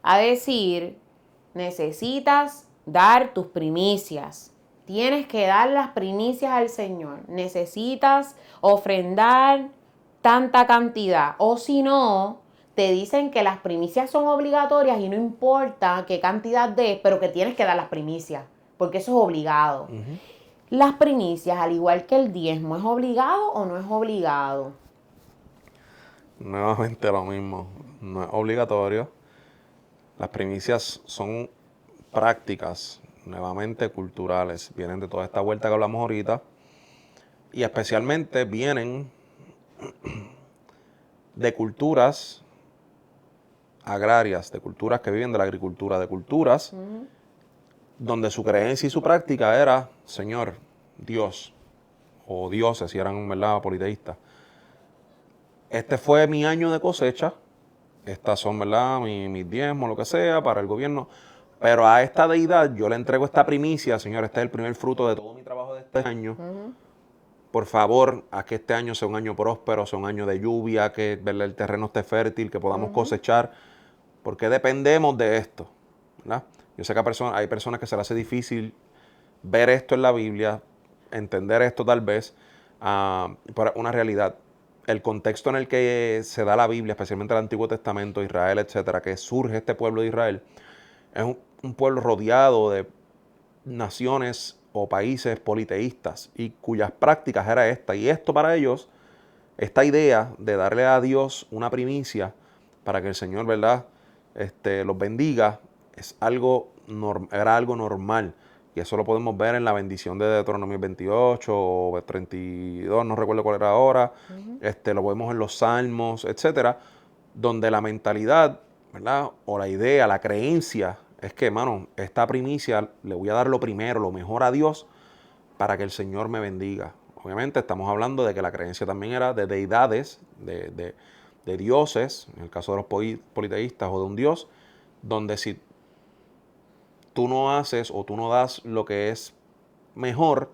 Speaker 2: a decir, necesitas dar tus primicias. Tienes que dar las primicias al Señor. Necesitas ofrendar tanta cantidad. O si no, te dicen que las primicias son obligatorias y no importa qué cantidad des, pero que tienes que dar las primicias, porque eso es obligado. Las primicias, al igual que el diezmo, ¿es obligado o no es obligado?
Speaker 1: Nuevamente lo mismo. No es obligatorio. Las primicias son prácticas, nuevamente culturales. Vienen de toda esta vuelta que hablamos ahorita. Y especialmente vienen de culturas agrarias, de culturas que viven de la agricultura, de culturas donde su creencia y su práctica era, Señor, Dios, o dioses, si eran, ¿verdad?, politeístas. Este fue mi año de cosecha, estas son, ¿verdad?, mis diezmos, lo que sea, para el gobierno, pero a esta deidad yo le entrego esta primicia, Señor, este es el primer fruto de todo mi trabajo de este año. Por favor, haz que este año sea un año próspero, sea un año de lluvia, que, ¿verdad?, el terreno esté fértil, que podamos cosechar, porque dependemos de esto, ¿verdad? Yo sé que hay personas que se les hace difícil ver esto en la Biblia, entender esto tal vez, por una realidad. El contexto en el que se da la Biblia, especialmente el Antiguo Testamento, Israel, etcétera, que surge este pueblo de Israel, es un pueblo rodeado de naciones o países politeístas y cuyas prácticas era esta. Y esto para ellos, esta idea de darle a Dios una primicia para que el Señor, ¿verdad?, los bendiga, era algo normal. Y eso lo podemos ver en la bendición de Deuteronomio 28 o 32, no recuerdo cuál era ahora. Lo vemos en los Salmos, etcétera, donde la mentalidad, ¿verdad?, o la idea, la creencia, es que, hermano, esta primicia le voy a dar lo primero, lo mejor a Dios para que el Señor me bendiga. Obviamente estamos hablando de que la creencia también era de deidades, de dioses, en el caso de los politeístas, o de un dios, donde si tú no haces o tú no das lo que es mejor,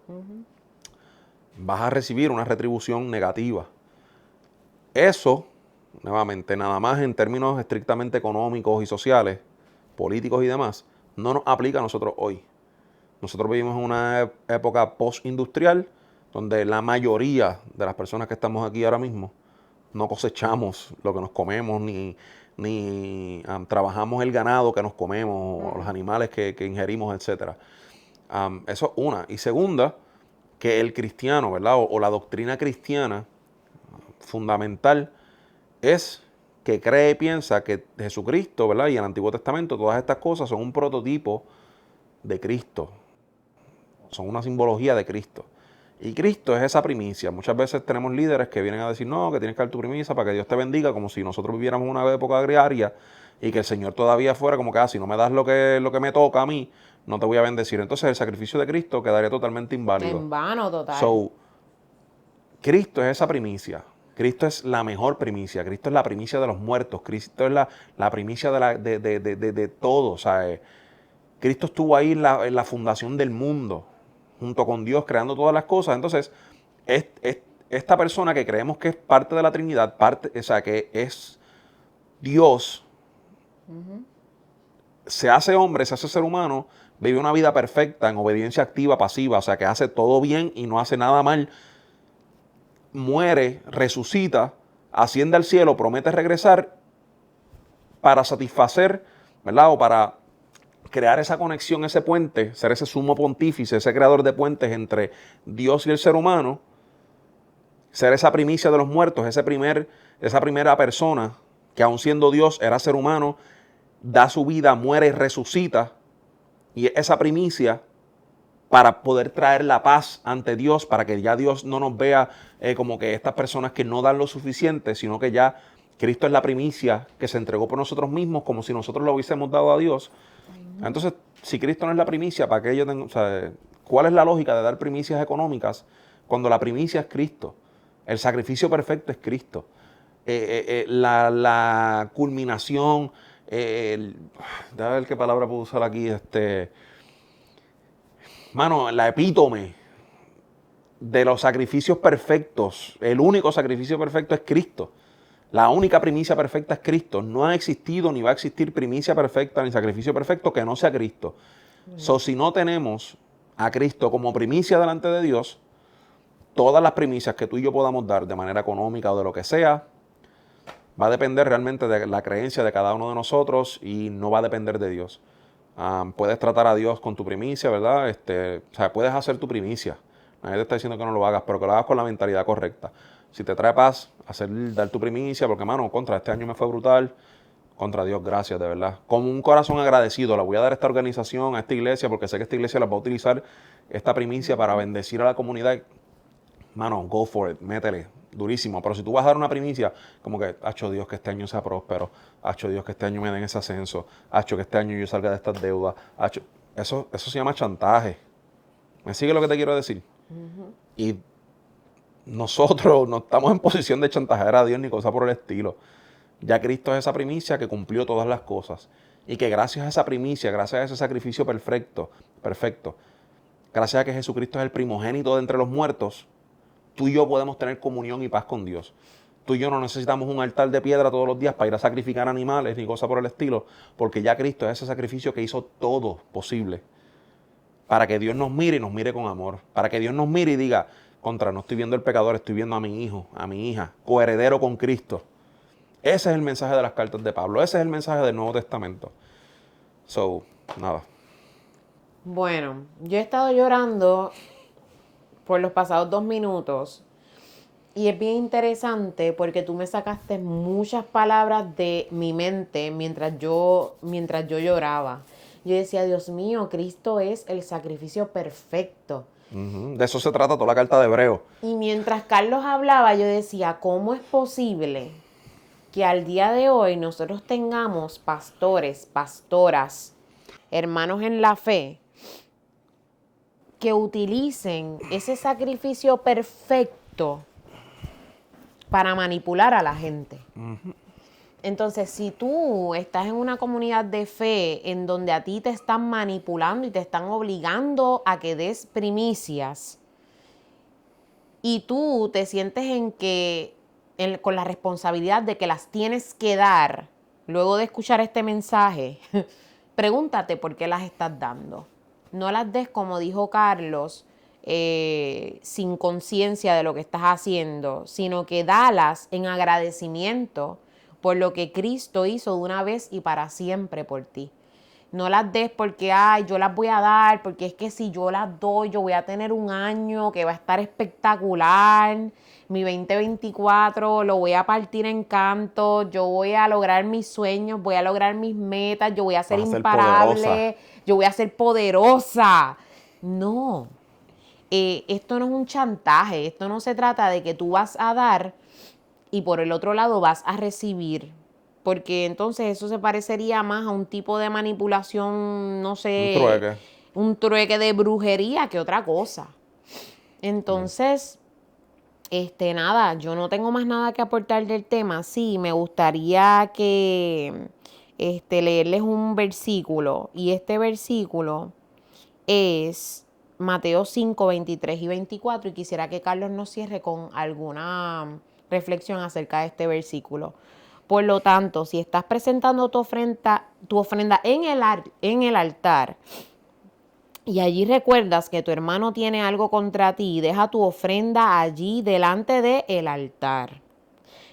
Speaker 1: vas a recibir una retribución negativa. Eso, nuevamente, nada más en términos estrictamente económicos y sociales, políticos y demás, no nos aplica a nosotros hoy. Nosotros vivimos en una época post-industrial donde la mayoría de las personas que estamos aquí ahora mismo no cosechamos lo que nos comemos, ni trabajamos el ganado que nos comemos, o los animales que ingerimos, etcétera. Eso es una. Y segunda, que el cristiano, ¿verdad? O la doctrina cristiana fundamental es que cree y piensa que Jesucristo, ¿verdad? Y el Antiguo Testamento, todas estas cosas son un prototipo de Cristo, son una simbología de Cristo. Y Cristo es esa primicia. Muchas veces tenemos líderes que vienen a decir, no, que tienes que dar tu primicia para que Dios te bendiga, como si nosotros viviéramos una época agraria y que el Señor todavía fuera como que, si no me das lo que me toca a mí, no te voy a bendecir. Entonces el sacrificio de Cristo quedaría totalmente inválido.
Speaker 2: En vano, total.
Speaker 1: So, Cristo es esa primicia. Cristo es la mejor primicia. Cristo es la primicia de los muertos. Cristo es la primicia de todo. O sea, Cristo estuvo ahí en la fundación del mundo, junto con Dios, creando todas las cosas. Entonces, esta persona que creemos que es parte de la Trinidad, o sea, que es Dios, se hace hombre, se hace ser humano, vive una vida perfecta, en obediencia activa, pasiva, o sea, que hace todo bien y no hace nada mal, muere, resucita, asciende al cielo, promete regresar para satisfacer, ¿verdad? O para crear esa conexión, ese puente, ser ese sumo pontífice, ese creador de puentes entre Dios y el ser humano, ser esa primicia de los muertos, esa primera persona que aun siendo Dios era ser humano, da su vida, muere y resucita, y esa primicia para poder traer la paz ante Dios, para que ya Dios no nos vea como que estas personas que no dan lo suficiente, sino que ya Cristo es la primicia que se entregó por nosotros mismos, como si nosotros lo hubiésemos dado a Dios. Entonces, si Cristo no es la primicia, ¿para qué yo tengo? O sea, ¿cuál es la lógica de dar primicias económicas cuando la primicia es Cristo? El sacrificio perfecto es Cristo. La culminación, déjame ver qué palabra puedo usar aquí, mano, la epítome de los sacrificios perfectos, el único sacrificio perfecto es Cristo. La única primicia perfecta es Cristo. No ha existido ni va a existir primicia perfecta ni sacrificio perfecto que no sea Cristo. So, si no tenemos a Cristo como primicia delante de Dios, todas las primicias que tú y yo podamos dar de manera económica o de lo que sea, va a depender realmente de la creencia de cada uno de nosotros y no va a depender de Dios. Puedes tratar a Dios con tu primicia, ¿verdad? O sea, puedes hacer tu primicia. Nadie te está diciendo que no lo hagas, pero que lo hagas con la mentalidad correcta. Si te trae paz, dar tu primicia, porque, mano, este año me fue brutal. Contra Dios, gracias, de verdad. Con un corazón agradecido, le voy a dar a esta organización, a esta iglesia, porque sé que esta iglesia la va a utilizar esta primicia para bendecir a la comunidad. Mano, go for it, métele, durísimo. Pero si tú vas a dar una primicia, como que, hacho Dios, que este año sea próspero, hacho Dios, que este año me den ese ascenso, hacho que este año yo salga de estas deudas, hacho, eso se llama chantaje. ¿Me sigue lo que te quiero decir? Y nosotros no estamos en posición de chantajear a Dios ni cosa por el estilo. Ya Cristo es esa primicia que cumplió todas las cosas. Y que gracias a esa primicia, gracias a ese sacrificio perfecto, gracias a que Jesucristo es el primogénito de entre los muertos, tú y yo podemos tener comunión y paz con Dios. Tú y yo no necesitamos un altar de piedra todos los días para ir a sacrificar animales ni cosa por el estilo, porque ya Cristo es ese sacrificio que hizo todo posible para que Dios nos mire y nos mire con amor, para que Dios nos mire y diga, no estoy viendo el pecador, estoy viendo a mi hijo, a mi hija, coheredero con Cristo. Ese es el mensaje de las cartas de Pablo, ese es el mensaje del Nuevo Testamento. So, nada.
Speaker 2: Bueno, yo he estado llorando por los pasados 2 minutos y es bien interesante porque tú me sacaste muchas palabras de mi mente mientras yo lloraba. Yo decía, Dios mío, Cristo es el sacrificio perfecto.
Speaker 1: De eso se trata toda la carta de Hebreo.
Speaker 2: Y mientras Carlos hablaba, yo decía, ¿cómo es posible que al día de hoy nosotros tengamos pastores, pastoras, hermanos en la fe, que utilicen ese sacrificio perfecto para manipular a la gente? Entonces, si tú estás en una comunidad de fe en donde a ti te están manipulando y te están obligando a que des primicias, y tú te sientes con la responsabilidad de que las tienes que dar, luego de escuchar este mensaje, pregúntate por qué las estás dando. No las des, como dijo Carlos, sin conciencia de lo que estás haciendo, sino que dalas en agradecimiento por lo que Cristo hizo de una vez y para siempre por ti. No las des porque, ay, yo las voy a dar, porque es que si yo las doy, yo voy a tener un año que va a estar espectacular. Mi 2024 lo voy a partir en canto, yo voy a lograr mis sueños, voy a lograr mis metas, yo voy a ser
Speaker 1: Vas a ser poderosa.
Speaker 2: imparable, yo voy a ser poderosa. No, esto no es un chantaje, esto no se trata de que tú vas a dar y por el otro lado vas a recibir. Porque entonces eso se parecería más a un tipo de manipulación, no
Speaker 1: Un
Speaker 2: sé,
Speaker 1: trueque.
Speaker 2: un trueque de brujería que otra cosa. Entonces, nada, yo no tengo más nada que aportar del tema. Sí, me gustaría que leerles un versículo. Y este versículo es Mateo 5, 23 y 24. Y quisiera que Carlos nos cierre con alguna reflexión acerca de este versículo. Por lo tanto, si estás presentando tu ofrenda en el altar y allí recuerdas que tu hermano tiene algo contra ti, deja tu ofrenda allí delante del altar.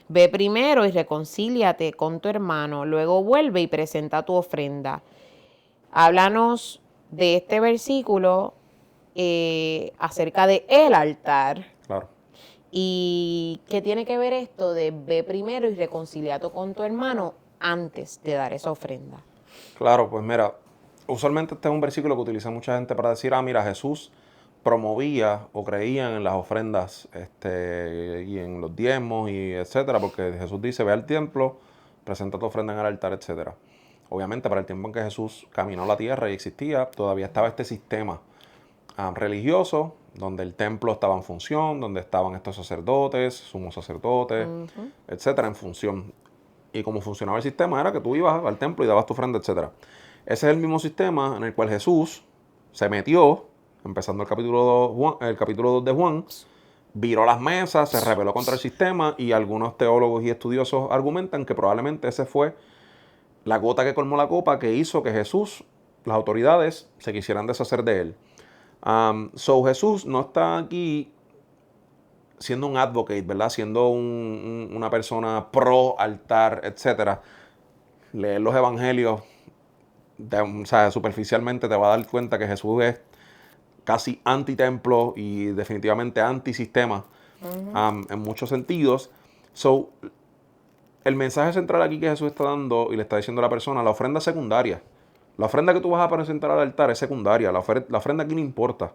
Speaker 2: Ve primero y reconcíliate con tu hermano, luego vuelve y presenta tu ofrenda. Háblanos de este versículo acerca de el altar.
Speaker 1: Claro.
Speaker 2: ¿Y qué tiene que ver esto de ve primero y reconciliate con tu hermano antes de dar esa ofrenda?
Speaker 1: Claro, pues mira, usualmente este es un versículo que utiliza mucha gente para decir, mira, Jesús promovía o creían en las ofrendas y en los diezmos y etcétera, porque Jesús dice, ve al templo, presenta tu ofrenda en el altar, etcétera. Obviamente para el tiempo en que Jesús caminó la tierra y existía, todavía estaba este sistema religioso, donde el templo estaba en función, donde estaban estos sacerdotes, sumos sacerdotes, etcétera, en función. Y cómo funcionaba el sistema era que tú ibas al templo y dabas tu ofrenda, etcétera. Ese es el mismo sistema en el cual Jesús se metió, empezando el capítulo 2 de Juan, viró las mesas, se rebeló contra el sistema y algunos teólogos y estudiosos argumentan que probablemente ese fue la gota que colmó la copa que hizo que Jesús, las autoridades, se quisieran deshacer de él. Jesús no está aquí siendo un advocate, ¿verdad? Siendo una persona pro altar, etcétera. Leer los evangelios, o sea, superficialmente te va a dar cuenta que Jesús es casi anti-templo y definitivamente anti-sistema en muchos sentidos. El mensaje central aquí que Jesús está dando y le está diciendo a la persona, la ofrenda secundaria. La ofrenda que tú vas a presentar al altar es secundaria. La ofrenda aquí no importa.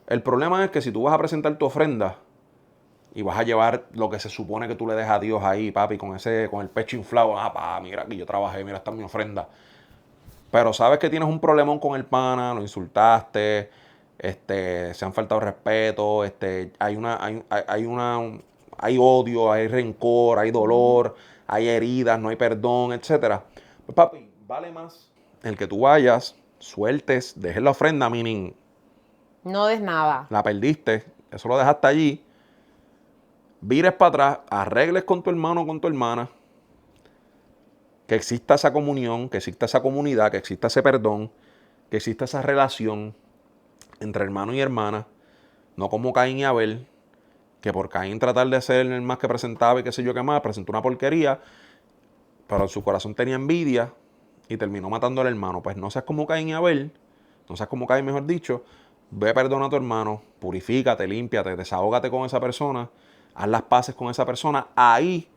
Speaker 1: El problema es que si tú vas a presentar tu ofrenda y vas a llevar lo que se supone que tú le des a Dios ahí, papi, con el pecho inflado, mira, aquí yo trabajé, mira, esta es mi ofrenda. Pero sabes que tienes un problemón con el pana, lo insultaste, se han faltado respeto, hay odio, hay rencor, hay dolor, hay heridas, no hay perdón, etcétera. Pues papi, vale más el que tú vayas, sueltes, dejes la ofrenda, meaning,
Speaker 2: No des nada.
Speaker 1: la perdiste, eso lo dejaste allí, vires para atrás, arregles con tu hermano o con tu hermana, que exista esa comunión, que exista esa comunidad, que exista ese perdón, que exista esa relación entre hermano y hermana, no como Caín y Abel, que por Caín tratar de ser el más que presentaba y qué sé yo qué más, presentó una porquería, pero en su corazón tenía envidia y terminó matando al hermano. Pues no seas como Caín y Abel, no seas como Caín, mejor dicho, ve, perdona a tu hermano, purifícate, límpiate, desahógate con esa persona, haz las paces con esa persona. Ahí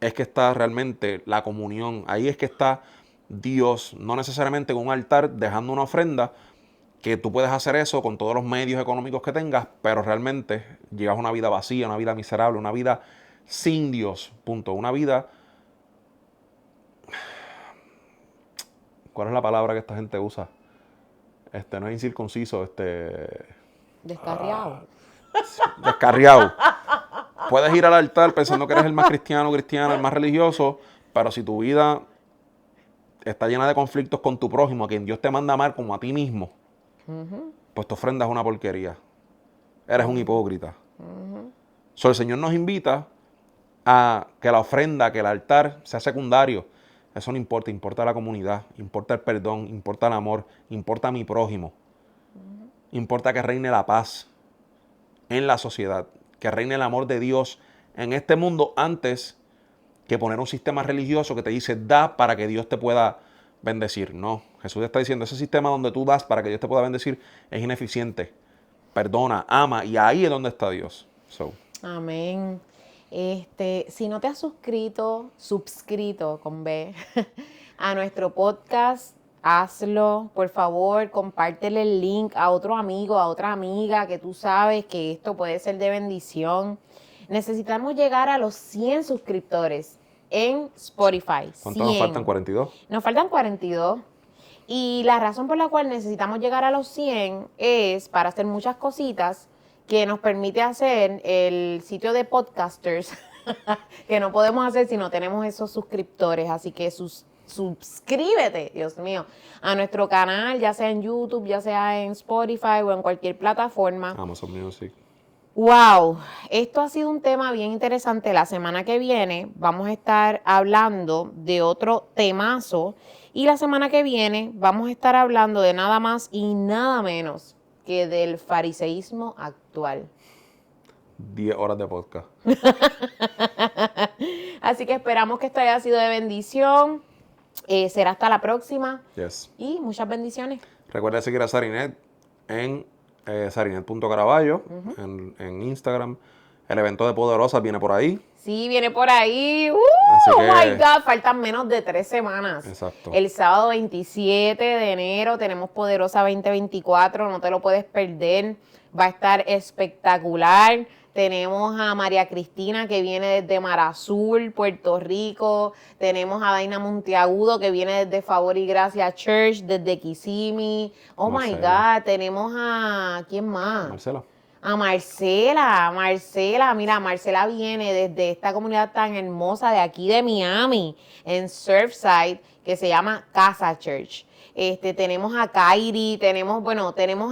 Speaker 1: es que está realmente la comunión, ahí es que está Dios, no necesariamente en un altar dejando una ofrenda, que tú puedes hacer eso con todos los medios económicos que tengas, pero realmente llevas una vida vacía, una vida miserable, una vida sin Dios, punto. Una vida... ¿Cuál es la palabra que esta gente usa? No es incircunciso,
Speaker 2: Descarriado.
Speaker 1: descarriado. Puedes ir al altar pensando que eres el más cristiano, el más religioso, pero si tu vida está llena de conflictos con tu prójimo, a quien Dios te manda amar como a ti mismo, pues tu ofrenda es una porquería. Eres un hipócrita. El Señor nos invita a que la ofrenda, que el altar sea secundario. Eso no importa la comunidad, importa el perdón, importa el amor, importa mi prójimo. Importa que reine la paz en la sociedad, que reine el amor de Dios en este mundo antes que poner un sistema religioso que te dice da para que Dios te pueda bendecir. No, Jesús está diciendo ese sistema donde tú das para que Dios te pueda bendecir es ineficiente. Perdona, ama y ahí es donde está Dios. So.
Speaker 2: Amén. Si no te has suscrito con B, a nuestro podcast, hazlo, por favor, compártele el link a otro amigo, a otra amiga que tú sabes que esto puede ser de bendición. Necesitamos llegar a los 100 suscriptores en Spotify.
Speaker 1: ¿Cuántos nos faltan? ¿42?
Speaker 2: Nos faltan 42. Y la razón por la cual necesitamos llegar a los 100 es para hacer muchas cositas que nos permite hacer el sitio de podcasters que no podemos hacer si no tenemos esos suscriptores. Así que suscríbete, Dios mío, a nuestro canal, ya sea en YouTube, ya sea en Spotify o en cualquier plataforma.
Speaker 1: Amazon Music.
Speaker 2: Wow, esto ha sido un tema bien interesante. La semana que viene vamos a estar hablando de otro temazo y la semana que viene vamos a estar hablando de nada más y nada menos que del fariseísmo actual.
Speaker 1: 10 horas de podcast.
Speaker 2: Así que esperamos que esto haya sido de bendición. Será hasta la próxima.
Speaker 1: Yes.
Speaker 2: Y muchas bendiciones.
Speaker 1: Recuerda seguir a Sarinet en sarinet.caraballo en Instagram. El evento de Poderosas viene por ahí.
Speaker 2: Sí, viene por ahí.
Speaker 1: Así
Speaker 2: Oh
Speaker 1: que-
Speaker 2: my God, faltan menos de 3 semanas.
Speaker 1: Exacto.
Speaker 2: El sábado 27 de enero tenemos Poderosa 2024, no te lo puedes perder. Va a estar espectacular. Tenemos a María Cristina que viene desde Mar Azul, Puerto Rico. Tenemos a Daina Monteagudo que viene desde Favor y Gracia Church, desde Kissimmee. Oh my
Speaker 1: Marcela.
Speaker 2: God, tenemos a... ¿Quién más?
Speaker 1: Marcela.
Speaker 2: A Marcela, mira, Marcela viene desde esta comunidad tan hermosa de aquí de Miami, en Surfside, que se llama Casa Church. Tenemos a Kairi, tenemos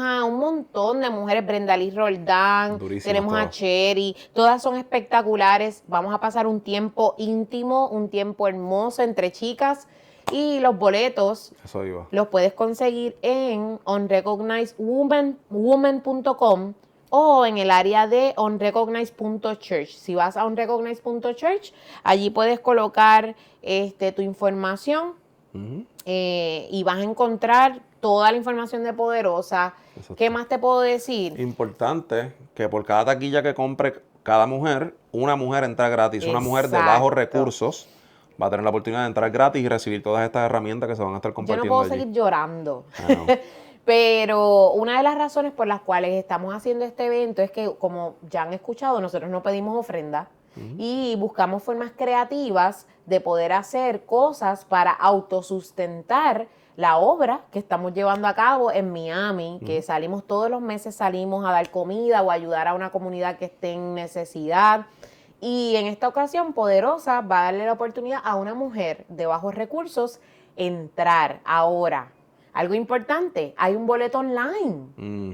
Speaker 2: a un montón de mujeres, Brenda Liz Roldán,
Speaker 1: Durísimas
Speaker 2: tenemos a
Speaker 1: todas.
Speaker 2: Cherry, todas son espectaculares. Vamos a pasar un tiempo íntimo, un tiempo hermoso entre chicas y los boletos
Speaker 1: Eso iba.
Speaker 2: los puedes conseguir en unrecognizedwoman.com o en el área de unrecognized.church. Si vas a unrecognized.church, allí puedes colocar tu información
Speaker 1: Ujú.
Speaker 2: y vas a encontrar toda la información de Poderosa.
Speaker 1: Exacto.
Speaker 2: ¿Qué más te puedo decir?
Speaker 1: Importante que por cada taquilla que compre cada mujer, una mujer entra gratis. Una mujer de
Speaker 2: Exacto.
Speaker 1: bajos recursos va a tener la oportunidad de entrar gratis y recibir todas estas herramientas que se van a estar
Speaker 2: Yo no
Speaker 1: compartiendo
Speaker 2: puedo
Speaker 1: allí.
Speaker 2: seguir llorando.
Speaker 1: Ah, no.
Speaker 2: Pero una de las razones por las cuales estamos haciendo este evento es que, como ya han escuchado, nosotros no pedimos ofrenda y buscamos formas creativas de poder hacer cosas para autosustentar la obra que estamos llevando a cabo en Miami, que salimos todos los meses, salimos a dar comida o ayudar a una comunidad que esté en necesidad. Y en esta ocasión, Poderosa va a darle la oportunidad a una mujer de bajos recursos entrar ahora. Algo importante, hay un boleto online.
Speaker 1: Mm,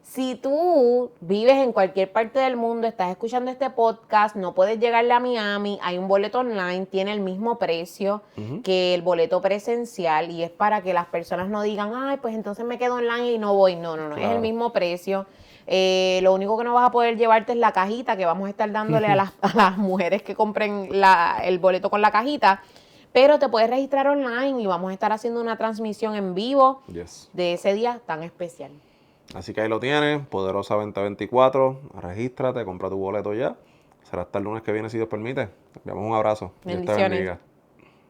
Speaker 2: Si tú vives en cualquier parte del mundo, estás escuchando este podcast, no puedes llegarle a Miami, hay un boleto online, tiene el mismo precio que el boleto presencial y es para que las personas no digan, ay, pues entonces me quedo online y no voy. No, es
Speaker 1: Claro.
Speaker 2: el mismo precio. Lo único que no vas a poder llevarte es la cajita que vamos a estar dándole a las mujeres que compren el boleto con la cajita. Pero te puedes registrar online y vamos a estar haciendo una transmisión en vivo
Speaker 1: yes.
Speaker 2: de ese día tan especial.
Speaker 1: Así que ahí lo tienes, Poderosa 2024. Regístrate, compra tu boleto ya. Será hasta el lunes que viene si Dios permite. Te enviamos un abrazo. Dios te
Speaker 2: Bendiciones.
Speaker 1: bendiga.